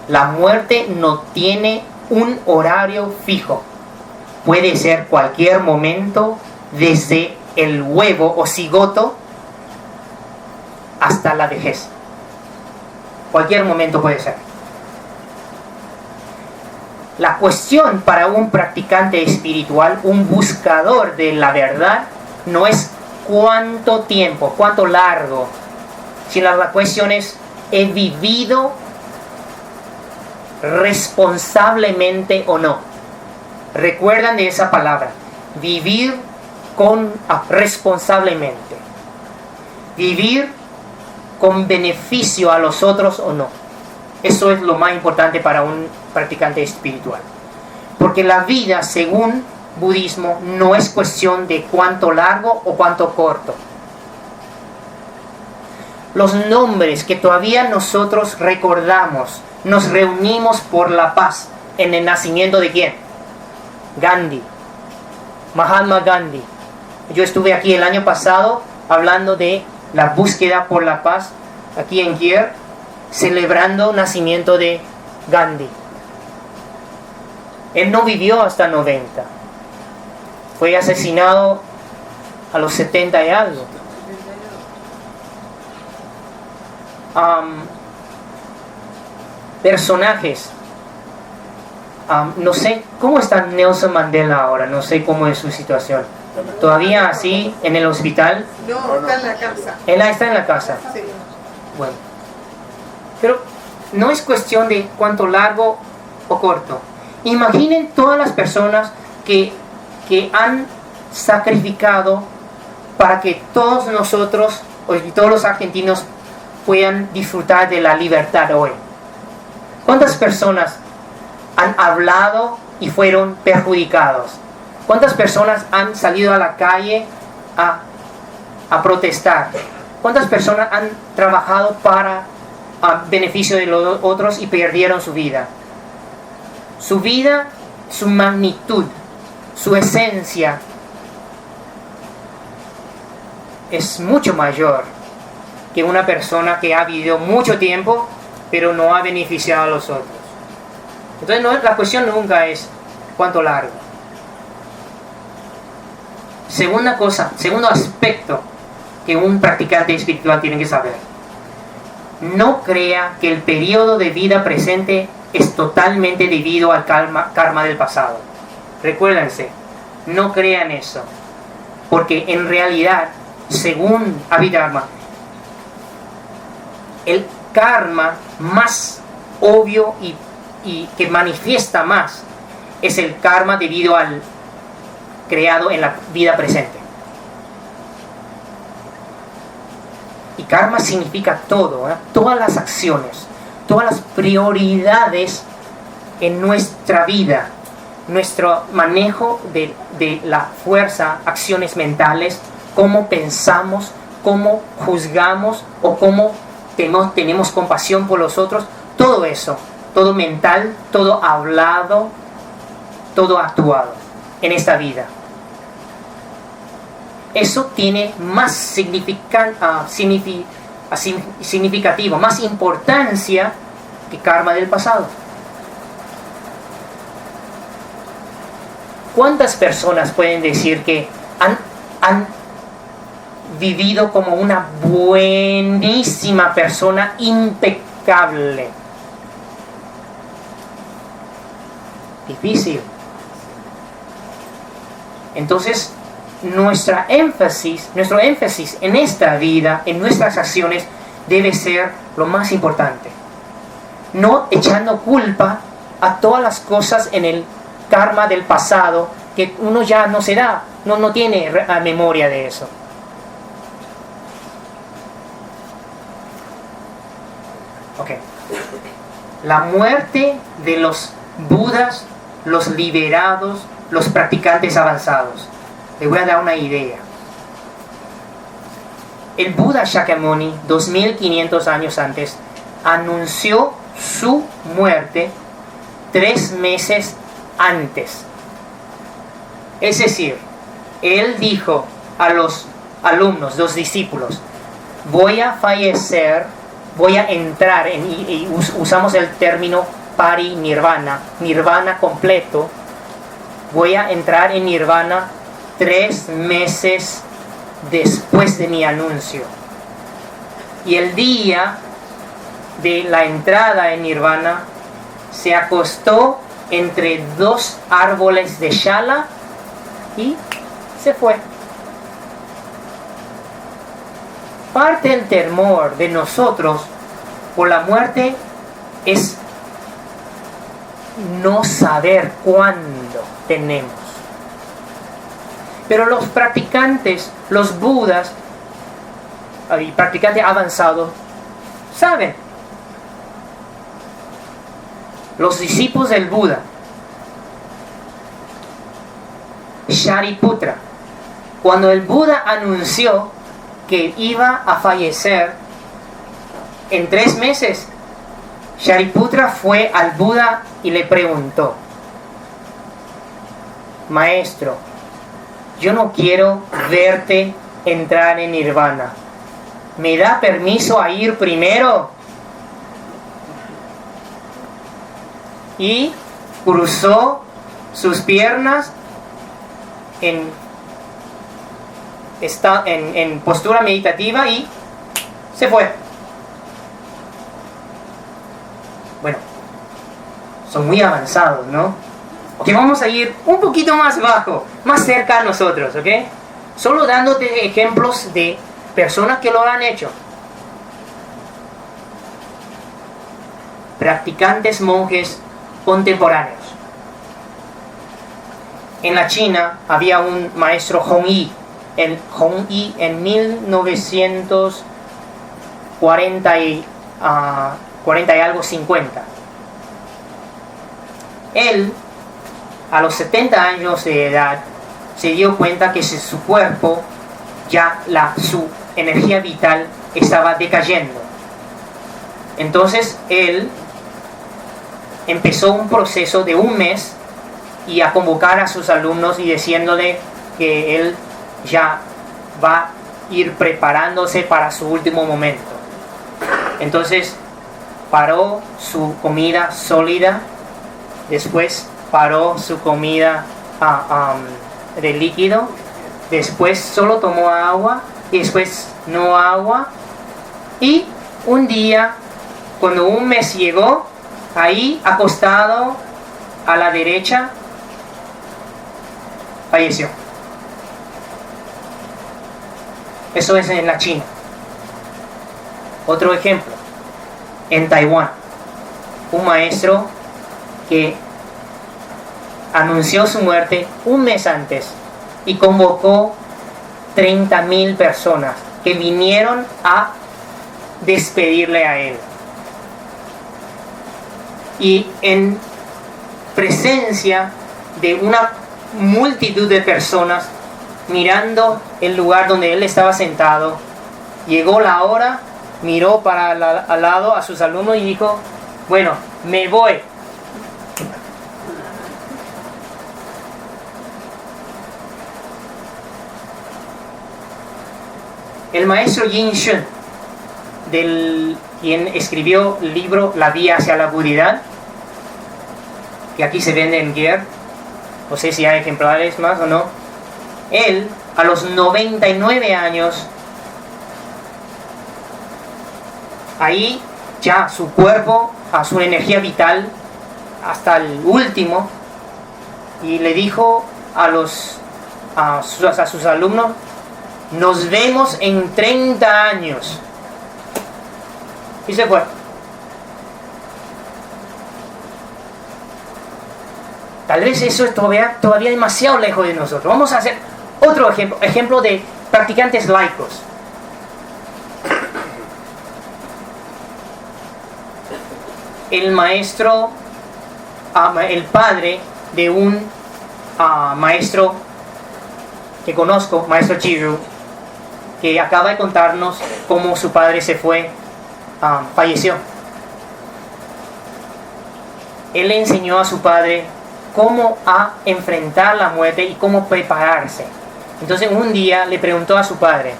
la muerte no tiene un horario fijo. Puede ser cualquier momento, desde el huevo o cigoto hasta la vejez. Cualquier momento puede ser. La cuestión para un practicante espiritual, un buscador de la verdad, no es cuánto tiempo, cuánto largo, sino la cuestión es, ¿he vivido responsablemente o no? recuerdan de esa palabra, vivir responsablemente, vivir con beneficio a los otros o no. Eso es lo más importante para un practicante espiritual. Porque la vida, según budismo, no es cuestión de cuánto largo o cuánto corto. Los nombres que todavía nosotros recordamos, nos reunimos por la paz en el nacimiento de ¿quién? Gandhi, Mahatma Gandhi. Yo estuve aquí el año pasado hablando de la búsqueda por la paz aquí en Kier, celebrando el nacimiento de Gandhi. Él no vivió hasta 90. Fue asesinado a los 70 y algo. Personajes. No sé cómo está Nelson Mandela ahora, no sé cómo es su situación. ¿Todavía así en el hospital? No, está en la casa. Él está en la casa. Sí. Bueno, pero no es cuestión de cuánto largo o corto. Imaginen todas las personas que han sacrificado para que todos nosotros, y todos los argentinos, puedan disfrutar de la libertad hoy. ¿Cuántas personas han hablado y fueron perjudicados? ¿Cuántas personas han salido a la calle a protestar? ¿Cuántas personas han trabajado para beneficio de los otros y perdieron su vida? Su vida, su magnitud, su esencia es mucho mayor que una persona que ha vivido mucho tiempo pero no ha beneficiado a los otros. Entonces la cuestión nunca es cuánto largo. Segundo aspecto que un practicante espiritual tiene que saber: no crea que el periodo de vida presente es totalmente debido al karma del pasado. Recuérdense, no crean eso, porque en realidad, según Abhidharma, el karma más obvio y que manifiesta más es el karma debido al creado en la vida presente. Y karma significa todo, todas las acciones, todas las prioridades en nuestra vida, nuestro manejo de la fuerza, acciones mentales, cómo pensamos, cómo juzgamos o cómo tenemos compasión por los otros, todo eso, todo mental, todo hablado, todo actuado en esta vida. Eso tiene más significativo, más importancia que karma del pasado. ¿Cuántas personas pueden decir que han vivido como una buenísima persona, impecable? Difícil. Entonces, nuestro énfasis en esta vida, en nuestras acciones, debe ser lo más importante. No echando culpa a todas las cosas en el karma del pasado, que uno ya no se da, no tiene memoria de eso. Ok. La muerte de los budas, los liberados, los practicantes avanzados. Les voy a dar una idea. El Buda Shakyamuni, 2500 años antes, anunció su muerte 3 meses antes. Es decir, él dijo a los alumnos, los discípulos: voy a fallecer, voy a entrar y usamos el término parinirvana, nirvana completo. Voy a entrar en nirvana 3 meses después de mi anuncio. Y el día de la entrada en nirvana se acostó entre 2 árboles de shala y se fue. Parte del temor de nosotros por la muerte es no saber cuándo tenemos. Pero los practicantes, los budas y practicantes avanzados, saben. Los discípulos del Buda, Shariputra, cuando el Buda anunció que iba a fallecer en 3 meses, Shariputra fue al Buda y le preguntó: Maestro, yo no quiero verte entrar en Nirvana. ¿Me da permiso a ir primero? Y cruzó sus piernas en postura meditativa y se fue. Bueno, son muy avanzados, ¿no? Ok, vamos a ir un poquito más bajo, más cerca a nosotros, ¿ok? Solo dándote ejemplos de personas que lo han hecho. Practicantes monjes contemporáneos. En la China había un maestro Hongyi, en 1940 y algo 50. Él, a los 70 años de edad, se dio cuenta que su cuerpo, su energía vital estaba decayendo. Entonces él empezó un proceso de 1 mes y a convocar a sus alumnos y diciéndole que él ya va a ir preparándose para su último momento. Entonces paró su comida sólida, después paró su comida de líquido, después solo tomó agua y después no agua, y un día, cuando 1 mes llegó, ahí acostado a la derecha, falleció. Eso es en la China. Otro ejemplo, en Taiwán, un maestro que anunció su muerte 1 mes antes y convocó 30,000 personas que vinieron a despedirle a él. Y en presencia de una multitud de personas mirando el lugar donde él estaba sentado, llegó la hora, miró para al lado a sus alumnos y dijo: bueno, me voy. El maestro Yin Shun, quien escribió el libro La Vía hacia la Budidad, que aquí se vende en Gear, no sé si hay ejemplares más o no, él a los 99 años, ahí ya su cuerpo, a su energía vital hasta el último, y le dijo a sus alumnos: nos vemos en 30 años. Y se fue. Tal vez eso es todavía demasiado lejos de nosotros. Vamos a hacer otro ejemplo de practicantes laicos. El maestro, el padre de un maestro que conozco, maestro Chiru, que acaba de contarnos cómo su padre se fue, falleció. Él le enseñó a su padre cómo enfrentar la muerte y cómo prepararse. Entonces un día le preguntó a su padre: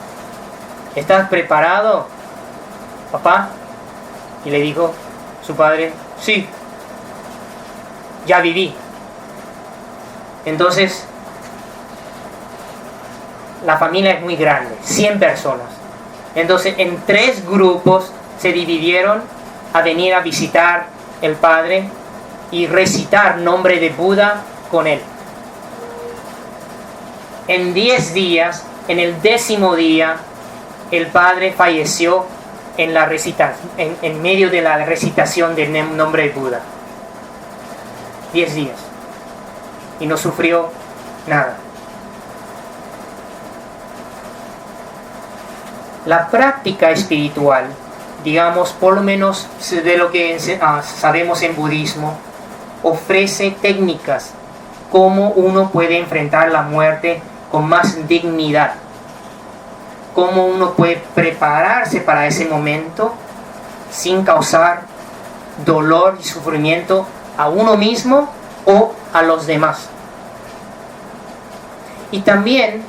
¿estás preparado, papá? Y le dijo su padre: sí, ya viví. Entonces la familia es muy grande, 100 personas. Entonces en 3 grupos se dividieron a venir a visitar el padre y recitar nombre de Buda con él. En 10 días, en el 10º día, el padre falleció en la recitación, en medio de la recitación del nombre de Buda. 10 días y no sufrió nada. La práctica espiritual, digamos, por lo menos de lo que sabemos en budismo, ofrece técnicas cómo uno puede enfrentar la muerte con más dignidad, cómo uno puede prepararse para ese momento sin causar dolor y sufrimiento a uno mismo o a los demás. Y también,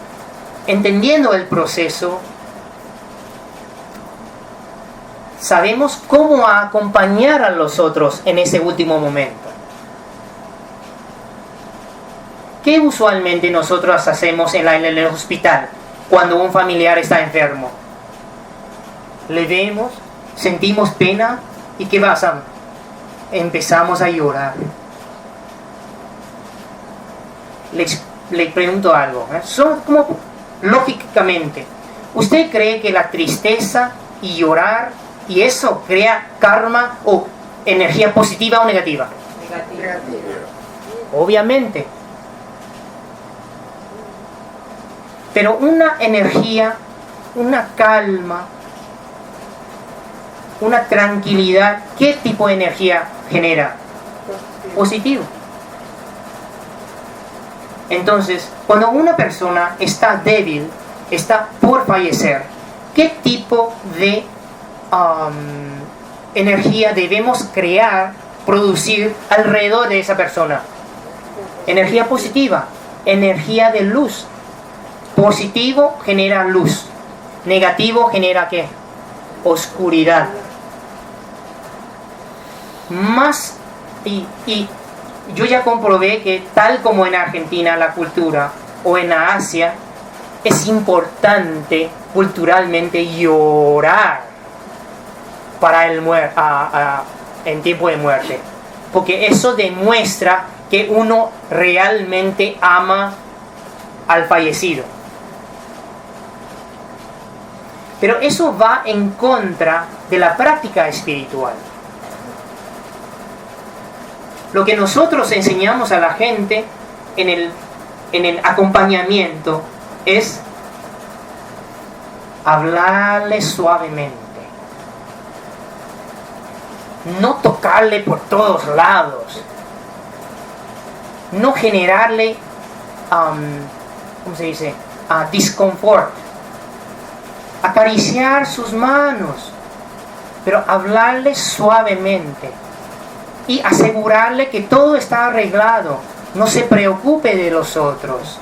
entendiendo el proceso, sabemos cómo acompañar a los otros en ese último momento. ¿Qué usualmente nosotros hacemos en el hospital cuando un familiar está enfermo? Le vemos, sentimos pena y ¿qué pasa? Empezamos a llorar. Le pregunto algo, como lógicamente, ¿usted cree que la tristeza y llorar y eso crea karma o energía positiva o negativa? Negativa. Obviamente. Pero una energía, una calma, una tranquilidad, ¿qué tipo de energía genera? Positivo. Entonces, cuando una persona está débil, está por fallecer, ¿qué tipo de energía debemos crear, producir alrededor de esa persona? Energía positiva, energía de luz. Positivo genera luz, negativo genera ¿qué? Oscuridad. Más, y yo ya comprobé que tal como en Argentina la cultura o en Asia, es importante culturalmente llorar para en tiempo de muerte, porque eso demuestra que uno realmente ama al fallecido. Pero eso va en contra de la práctica espiritual. Lo que nosotros enseñamos a la gente en el acompañamiento es hablarle suavemente, no tocarle por todos lados, no generarle ¿cómo se dice? Disconfort. Acariciar sus manos, pero hablarle suavemente y asegurarle que todo está arreglado. No se preocupe de los otros.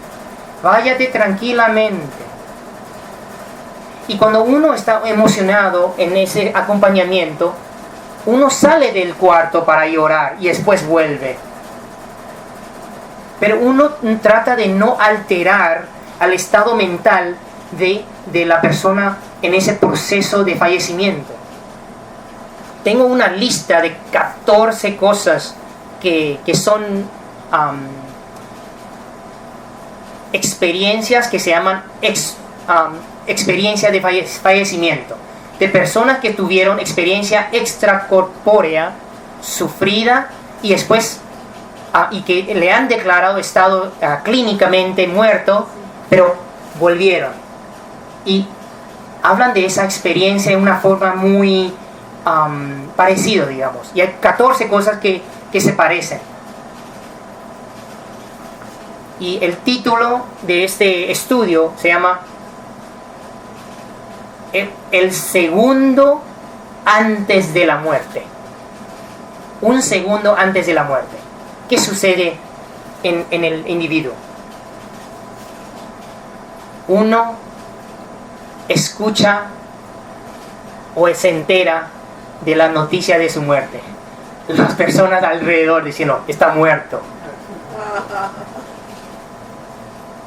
Váyate tranquilamente. Y cuando uno está emocionado en ese acompañamiento, uno sale del cuarto para llorar y después vuelve. Pero uno trata de no alterar al estado mental de la persona en ese proceso de fallecimiento. Tengo una lista de 14 cosas que son experiencias que se llaman experiencias de fallecimiento, de personas que tuvieron experiencia extracorpórea sufrida y después y que le han declarado estado clínicamente muerto, pero volvieron. Y hablan de esa experiencia de una forma muy parecida, digamos. Y hay 14 cosas que se parecen. Y el título de este estudio se llama El segundo antes de la muerte. Un segundo antes de la muerte. ¿Qué sucede en el individuo? Uno escucha o se entera de la noticia de su muerte. Las personas alrededor diciendo, está muerto.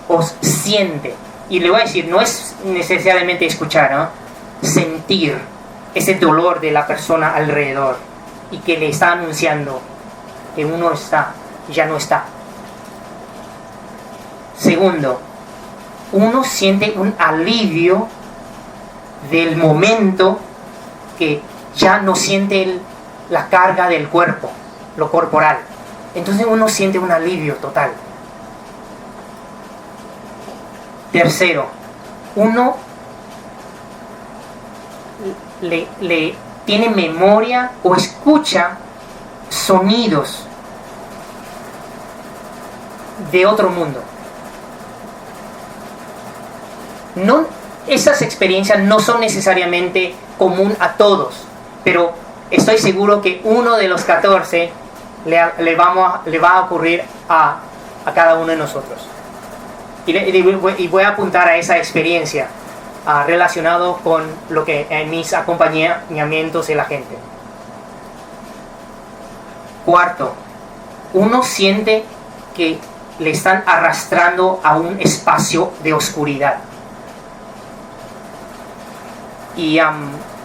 O siente. Y le voy a decir, no es necesariamente escuchar, ¿no? Sentir ese dolor de la persona alrededor y que le está anunciando que uno ya no está. Segundo, uno siente un alivio del momento que ya no siente la carga del cuerpo, lo corporal. Entonces uno siente un alivio total. Tercero, uno le tiene memoria o escucha sonidos de otro mundo. No, esas experiencias no son necesariamente común a todos, pero estoy seguro que uno de los 14 le va a ocurrir a cada uno de nosotros. Y voy a apuntar a esa experiencia relacionado con lo que en mis acompañamientos de la gente. Cuarto, uno siente que le están arrastrando a un espacio de oscuridad. Y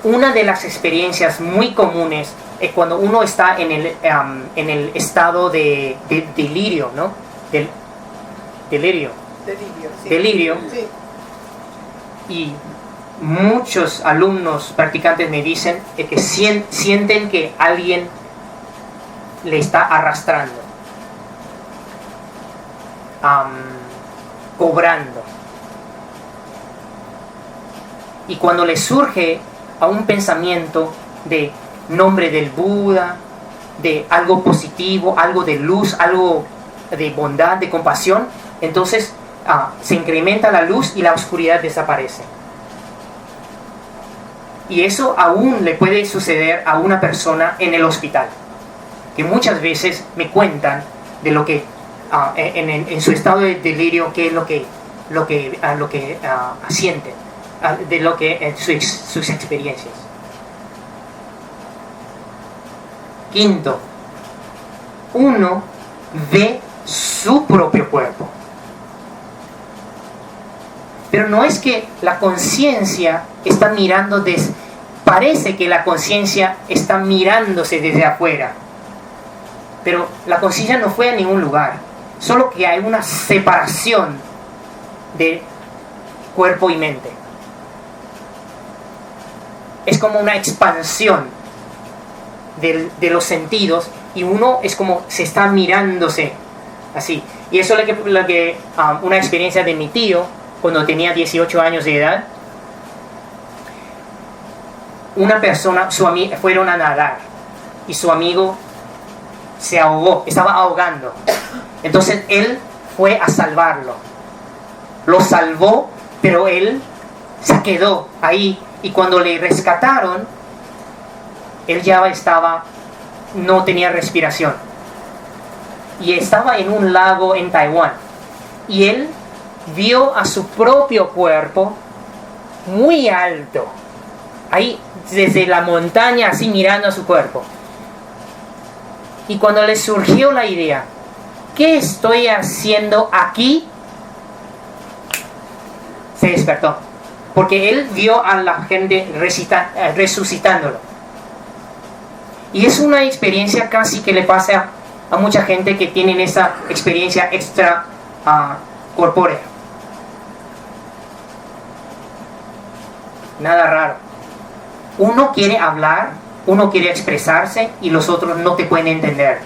una de las experiencias muy comunes es cuando uno está en el estado de delirio, ¿no? Delirio. Sí. Delirio. Sí. Y muchos alumnos practicantes me dicen que sienten que alguien le está arrastrando, cobrando. Y cuando les surge a un pensamiento de nombre del Buda, de algo positivo, algo de luz, algo de bondad, de compasión, entonces se incrementa la luz y la oscuridad desaparece. Y eso aún le puede suceder a una persona en el hospital, que muchas veces me cuentan de lo que en su estado de delirio, qué es lo que sienten, de lo que sus experiencias. Quinto, uno ve su propio cuerpo. Pero no es que la conciencia está mirando parece que la conciencia está mirándose desde afuera, pero la conciencia no fue a ningún lugar, solo que hay una separación de cuerpo y mente. Es como una expansión de los sentidos, y uno es como se está mirándose así. Y eso es lo que una experiencia de mi tío cuando tenía 18 años de edad. Una persona, fueron a nadar y su amigo se ahogó, estaba ahogando. Entonces él fue a salvarlo, lo salvó, pero él se quedó ahí, y cuando le rescataron él ya no tenía respiración, y estaba en un lago en Taiwán, y él vio a su propio cuerpo muy alto, ahí desde la montaña, así mirando a su cuerpo. Y cuando le surgió la idea, ¿qué estoy haciendo aquí?, se despertó, porque él vio a la gente resucitándolo. Y es una experiencia casi que le pasa a mucha gente que tienen esa experiencia extra corpórea. Nada raro. Uno quiere hablar, uno quiere expresarse, y los otros no te pueden entender.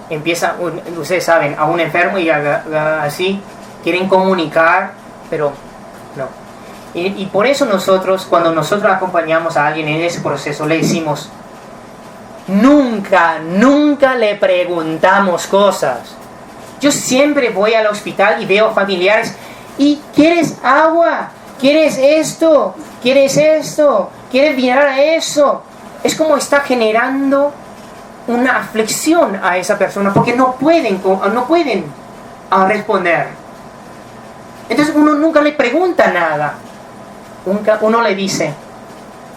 Ustedes saben, a un enfermo y así, quieren comunicar, pero no. Y por eso cuando nosotros acompañamos a alguien en ese proceso, le decimos, nunca le preguntamos cosas. Yo siempre voy al hospital y veo familiares, ¿y quieres agua? ¿Quieres esto? ¿Quieres esto? ¿Quieres mirar a eso? Es como está generando una aflicción a esa persona, porque no pueden responder. Entonces uno nunca le pregunta nada. Uno le dice,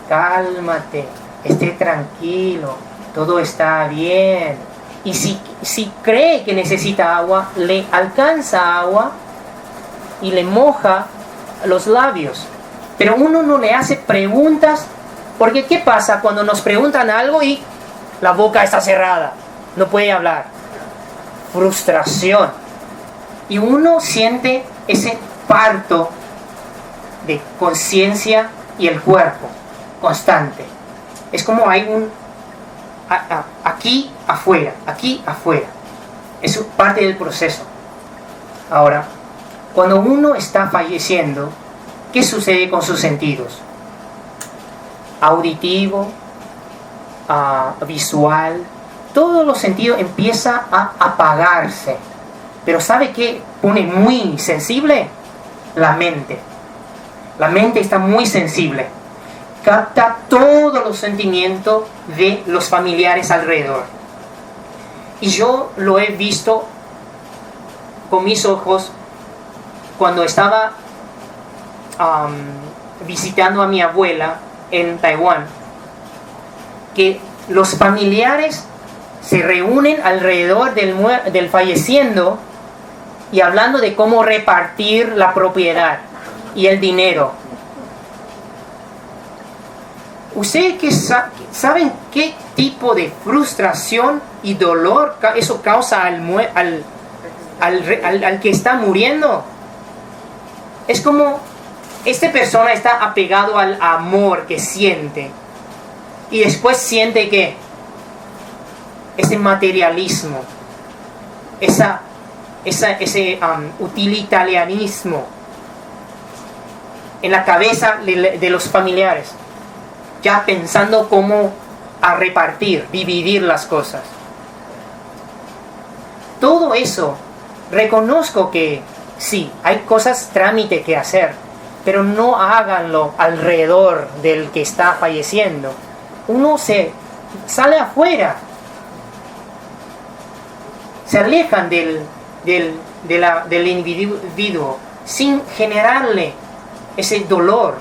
cálmate, esté tranquilo, todo está bien. Y si cree que necesita agua, le alcanza agua y le moja los labios. Pero uno no le hace preguntas, porque ¿qué pasa cuando nos preguntan algo y la boca está cerrada? No puede hablar. Frustración. Y uno siente ese parto de conciencia y el cuerpo constante. Es como hay aquí afuera, Es parte del proceso. Ahora, cuando uno está falleciendo, ¿qué sucede con sus sentidos? Auditivo, visual, todos los sentidos empiezan a apagarse. Pero ¿sabe qué pone muy sensible? La mente. La mente está muy sensible. Capta todos los sentimientos de los familiares alrededor. Y yo lo he visto con mis ojos cuando estaba visitando a mi abuela en Taiwán, que los familiares se reúnen alrededor del falleciendo y hablando de cómo repartir la propiedad y el dinero. ¿Ustedes saben qué tipo de frustración y dolor eso causa al que está muriendo? Es como esta persona está apegado al amor que siente y después siente que ese materialismo, ese utilitarianismo en la cabeza de los familiares, ya pensando cómo repartir, dividir las cosas. Todo eso, reconozco que sí, hay cosas trámite que hacer, pero no háganlo alrededor del que está falleciendo. Uno se sale afuera, se alejan del individuo sin generarle ese dolor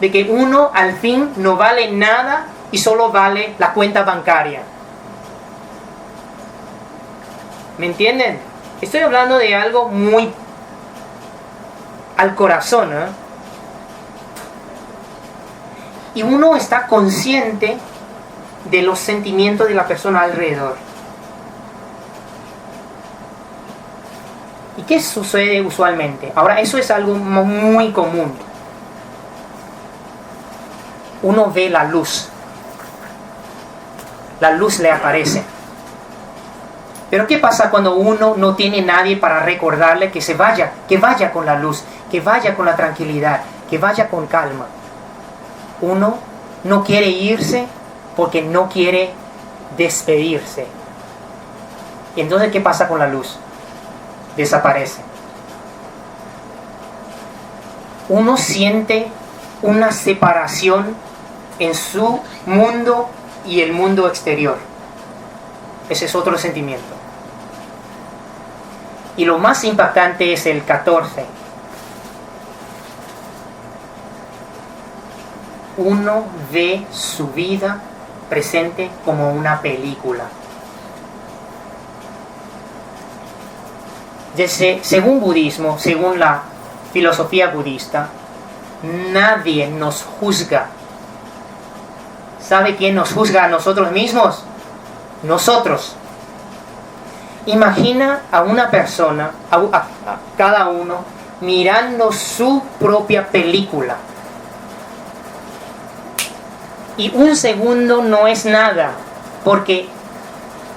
de que uno al fin no vale nada y solo vale la cuenta bancaria. ¿Me entienden? Estoy hablando de algo muy al corazón, ¿eh? Y uno está consciente de los sentimientos de la persona alrededor. ¿Y qué sucede usualmente? Ahora, eso es algo muy común. Uno ve la luz. La luz le aparece. Pero ¿qué pasa cuando uno no tiene nadie para recordarle que vaya con la luz, que vaya con la tranquilidad, que vaya con calma? Uno no quiere irse porque no quiere despedirse. Y entonces, ¿qué pasa con la luz? Desaparece. Uno siente una separación en su mundo y el mundo exterior. Ese es otro sentimiento. Y lo más impactante es el 14. Uno ve su vida presente como una película. Según budismo, según la filosofía budista, nadie nos juzga. ¿Sabe quién nos juzga a nosotros mismos? Nosotros. Imagina a una persona, a cada uno, mirando su propia película. Y un segundo no es nada, porque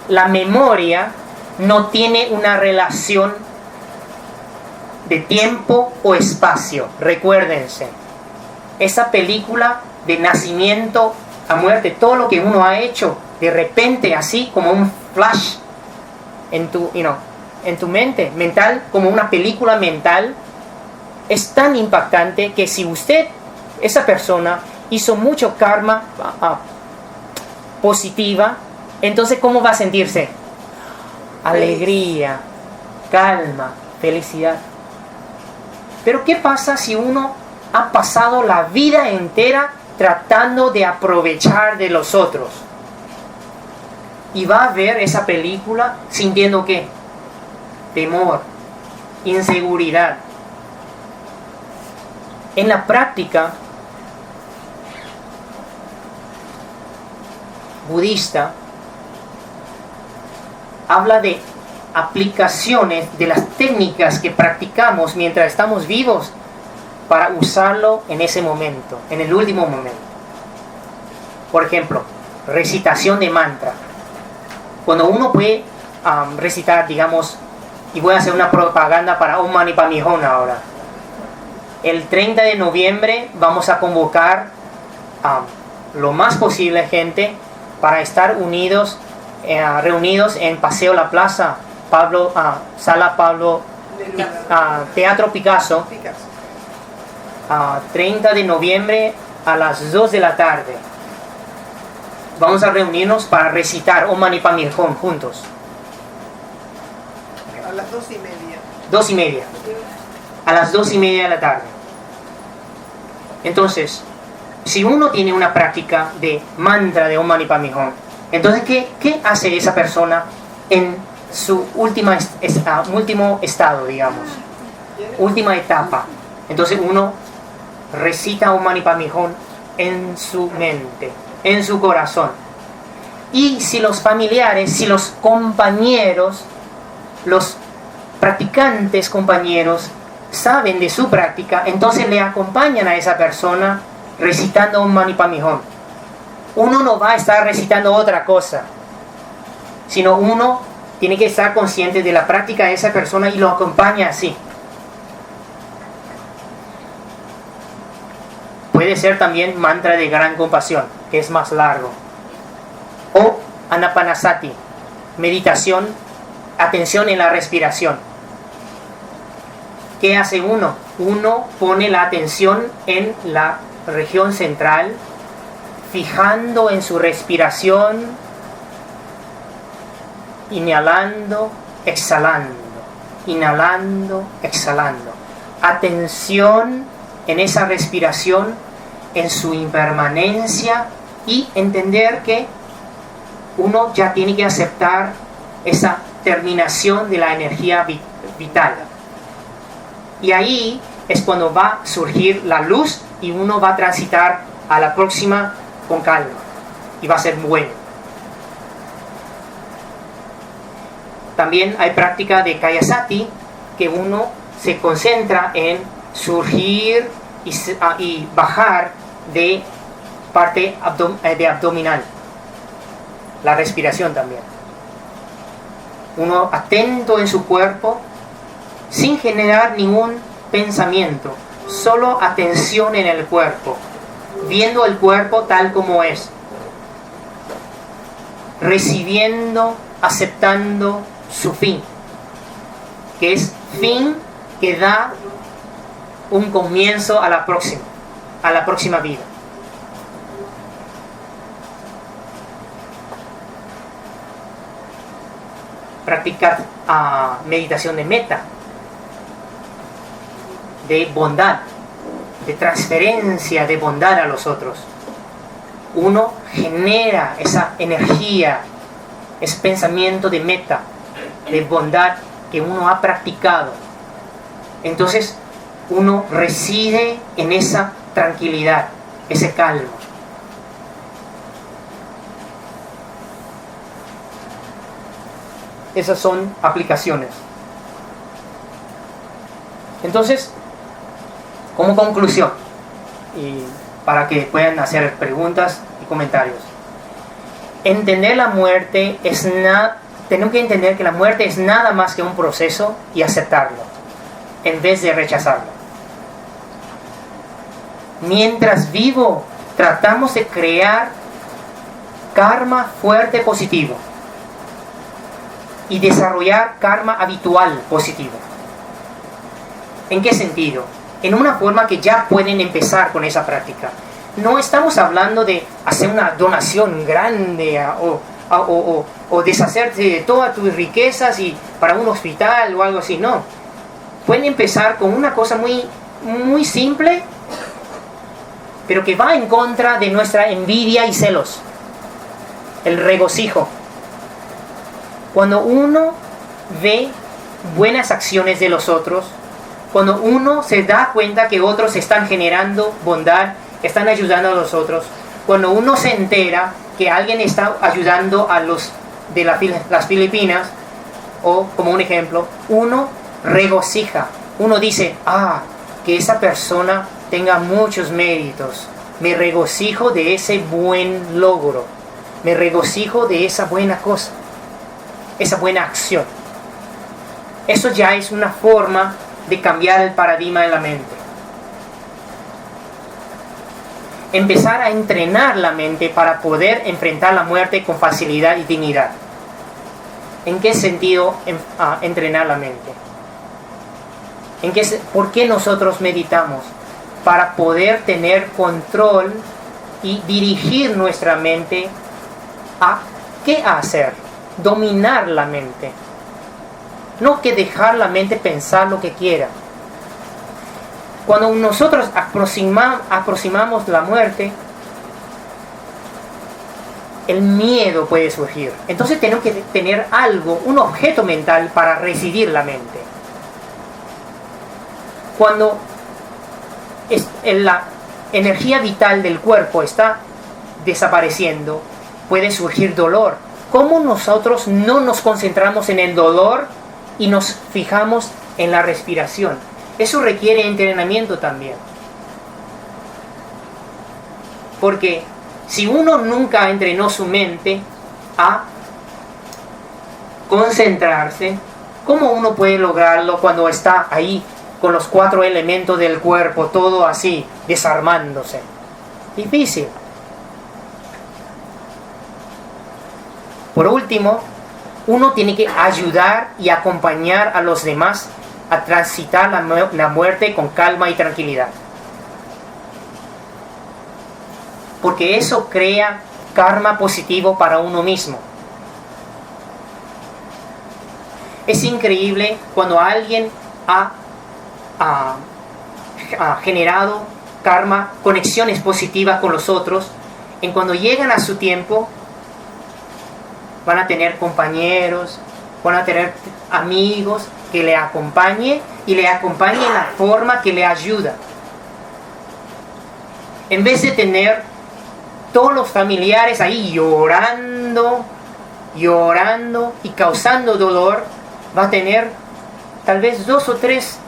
la memoria no tiene una relación de tiempo o espacio. Recuérdense, esa película de nacimiento a muerte, todo lo que uno ha hecho, de repente, así como un flash en tu mente mental, como una película mental, es tan impactante que si esa persona hizo mucho karma positiva, entonces ¿cómo va a sentirse? Alegría, calma, felicidad. Pero ¿qué pasa si uno ha pasado la vida entera tratando de aprovechar de los otros? Y va a ver esa película sintiendo ¿qué? Temor, inseguridad. En la práctica budista habla de aplicaciones de las técnicas que practicamos mientras estamos vivos para usarlo en ese momento, en el último momento. Por ejemplo, recitación de mantra. Cuando uno puede recitar, digamos, y voy a hacer una propaganda para Om Mani Padme Hum ahora. El 30 de noviembre vamos a convocar a lo más posible gente para estar reunidos en Paseo La Plaza, Sala Pablo, Teatro Picasso, 30 de noviembre a las 2 de la tarde. Vamos a reunirnos para recitar Om Mani Padme Hum juntos. A las 2:30. 2:30. A las 2:30 de la tarde. Entonces, si uno tiene una práctica de mantra de Om Mani Padme Hum, entonces, ¿qué hace esa persona en su último estado, digamos? Última etapa. Entonces, uno recita Om Mani Padme Hum en su mente, en su corazón. Y si los familiares, si los compañeros, los practicantes compañeros saben de su práctica, entonces le acompañan a esa persona recitando Om Mani Padme Hum. Uno no va a estar recitando otra cosa, sino uno tiene que estar consciente de la práctica de esa persona y lo acompaña así. Puede ser también mantra de gran compasión, que es más largo. O Anapanasati, meditación, atención en la respiración. ¿Qué hace uno? Uno pone la atención en la región central, fijando en su respiración, inhalando, exhalando, inhalando, exhalando. Atención en esa respiración, en su impermanencia, y entender que uno ya tiene que aceptar esa terminación de la energía vital. Y ahí es cuando va a surgir la luz y uno va a transitar a la próxima con calma y va a ser bueno. También hay práctica de Kayasati, que uno se concentra en surgir y bajar de parte de abdominal, la respiración también. Uno atento en su cuerpo, sin generar ningún pensamiento, solo atención en el cuerpo, viendo el cuerpo tal como es, recibiendo, aceptando su fin, que es fin que da un comienzo a la próxima vida. Practicar meditación de meta, de bondad, de transferencia de bondad a los otros. Uno genera esa energía, ese pensamiento de meta, de bondad que uno ha practicado. Entonces uno reside en esa tranquilidad, ese calma. Esas son aplicaciones. Entonces, como conclusión, y para que puedan hacer preguntas y comentarios, entender la muerte tenemos que entender que la muerte es nada más que un proceso y aceptarlo, en vez de rechazarlo. Mientras vivo, tratamos de crear karma fuerte positivo y desarrollar karma habitual positivo. ¿En qué sentido? En una forma que ya pueden empezar con esa práctica. No estamos hablando de hacer una donación grande o deshacerte de todas tus riquezas y para un hospital o algo así, no. Pueden empezar con una cosa muy, muy simple, pero que va en contra de nuestra envidia y celos. El regocijo. Cuando uno ve buenas acciones de los otros, cuando uno se da cuenta que otros están generando bondad, están ayudando a los otros, cuando uno se entera que alguien está ayudando a los de las Filipinas, o como un ejemplo, uno regocija, uno dice, que esa persona tenga muchos méritos, me regocijo de ese buen logro, me regocijo de esa buena cosa. esa buena acción. Eso ya es una forma de cambiar el paradigma de la mente. Empezar a entrenar la mente para poder enfrentar la muerte con facilidad y dignidad. ¿En qué sentido entrenar la mente? ¿Por qué nosotros meditamos? Para poder tener control y dirigir nuestra mente a qué hacer, dominar la mente. No que dejar la mente pensar lo que quiera. Cuando nosotros aproximamos la muerte, el miedo puede surgir. Entonces tenemos que tener algo, un objeto mental para residir la mente. Cuando la energía vital del cuerpo está desapareciendo, puede surgir dolor. ¿Cómo nosotros no nos concentramos en el dolor y nos fijamos en la respiración? Eso requiere entrenamiento también. Porque si uno nunca entrenó su mente a concentrarse, ¿cómo uno puede lograrlo cuando está ahí con los 4 elementos del cuerpo, todo así, desarmándose? Difícil. Por último, uno tiene que ayudar y acompañar a los demás a transitar la muerte con calma y tranquilidad. Porque eso crea karma positivo para uno mismo. Es increíble cuando alguien ha generado karma, conexiones positivas con los otros, en cuando llegan a su tiempo, van a tener compañeros, van a tener amigos que le acompañen y le acompañen en la forma que le ayuda. En vez de tener todos los familiares ahí llorando y causando dolor, va a tener tal vez 2 o 3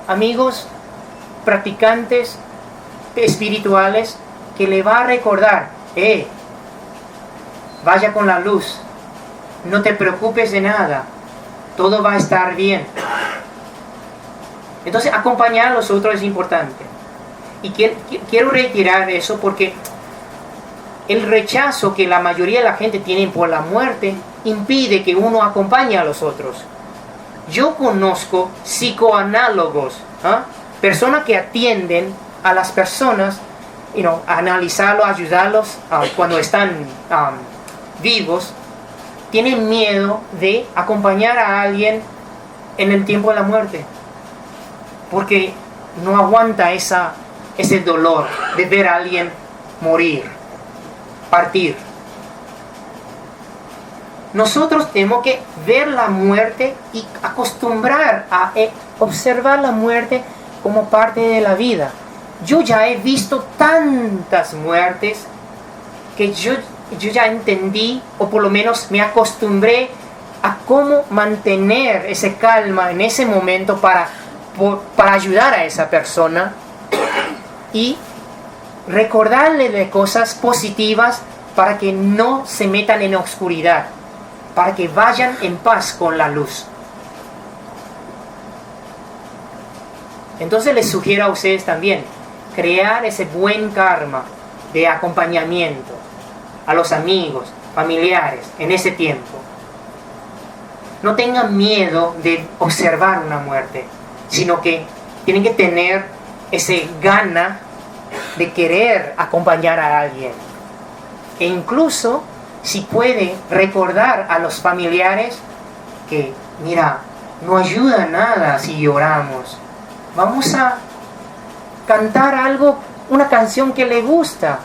amigos practicantes espirituales que le va a recordar: vaya con la luz, no te preocupes de nada, todo va a estar bien. Entonces acompañar a los otros es importante. Y quiero retirar eso porque el rechazo que la mayoría de la gente tiene por la muerte impide que uno acompañe a los otros. Yo conozco psicoanálogos, personas que atienden a las personas, a analizarlos, ayudarlos cuando están vivos. Tienen miedo de acompañar a alguien en el tiempo de la muerte, porque no aguanta ese dolor de ver a alguien morir, partir. Nosotros tenemos que ver la muerte y acostumbrar a observar la muerte como parte de la vida. Yo ya he visto tantas muertes que yo ya entendí, o por lo menos me acostumbré a cómo mantener esa calma en ese momento para ayudar a esa persona y recordarle de cosas positivas para que no se metan en oscuridad, para que vayan en paz con la luz. Entonces les sugiero a ustedes también crear ese buen karma de acompañamiento a los amigos, familiares en ese tiempo. No tengan miedo de observar una muerte, sino que tienen que tener ese gana de querer acompañar a alguien. E incluso, si puede, recordar a los familiares que, mira, no ayuda nada si lloramos. Vamos a cantar algo, una canción que le gusta.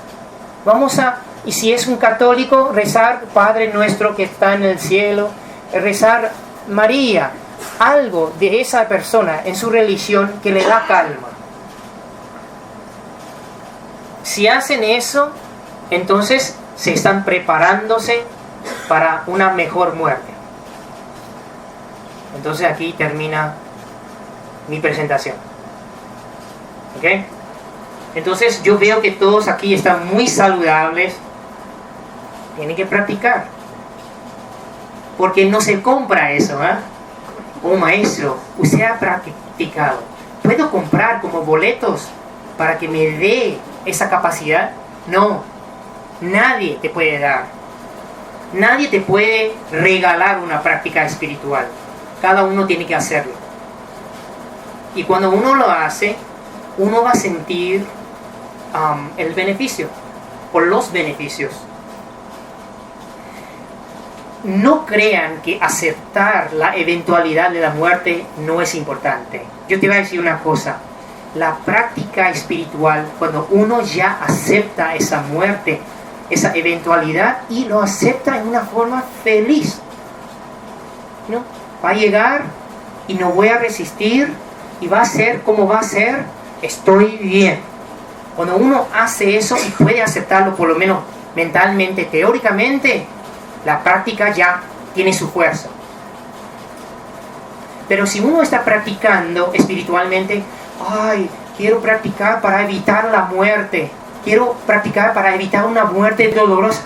Y si es un católico, rezar Padre Nuestro que está en el cielo, rezar María, algo de esa persona en su religión que le da calma. Si hacen eso, entonces se están preparándose para una mejor muerte. Entonces aquí termina mi presentación. ¿Ok? Entonces yo veo que todos aquí están muy saludables. Tienen que practicar. porque no se compra eso, ¿eh? Oh maestro, usted ha practicado. ¿Puedo comprar como boletos para que me dé esa capacidad? No, nadie te puede dar. Nadie te puede regalar una práctica espiritual. Cada uno tiene que hacerlo. Y cuando uno lo hace, uno va a sentir el beneficio o los beneficios. No crean que aceptar la eventualidad de la muerte no es importante. Yo te voy a decir una cosa. La práctica espiritual, cuando uno ya acepta esa muerte, esa eventualidad, y lo acepta en una forma feliz, ¿no? Va a llegar y no voy a resistir y va a ser como va a ser, estoy bien. Cuando uno hace eso y puede aceptarlo, por lo menos mentalmente, teóricamente, la práctica ya tiene su fuerza. Pero si uno está practicando espiritualmente, ay, quiero practicar para evitar la muerte, quiero practicar para evitar una muerte dolorosa,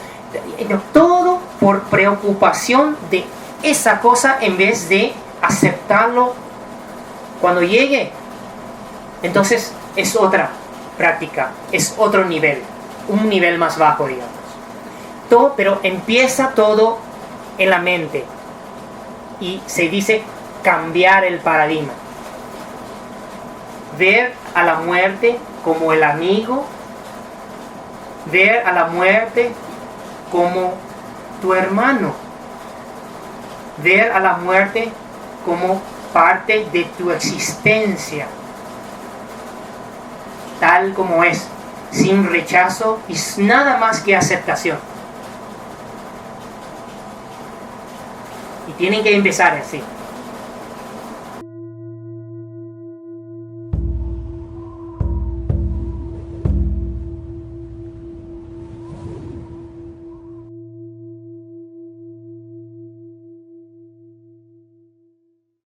todo por preocupación de esa cosa en vez de aceptarlo cuando llegue. Entonces es otra práctica, es otro nivel, un nivel más bajo, digamos. Pero empieza todo en la mente y se dice cambiar el paradigma. Ver a la muerte como el amigo, ver a la muerte como tu hermano, ver a la muerte como parte de tu existencia, tal como es, sin rechazo y nada más que aceptación. Y tienen que empezar así.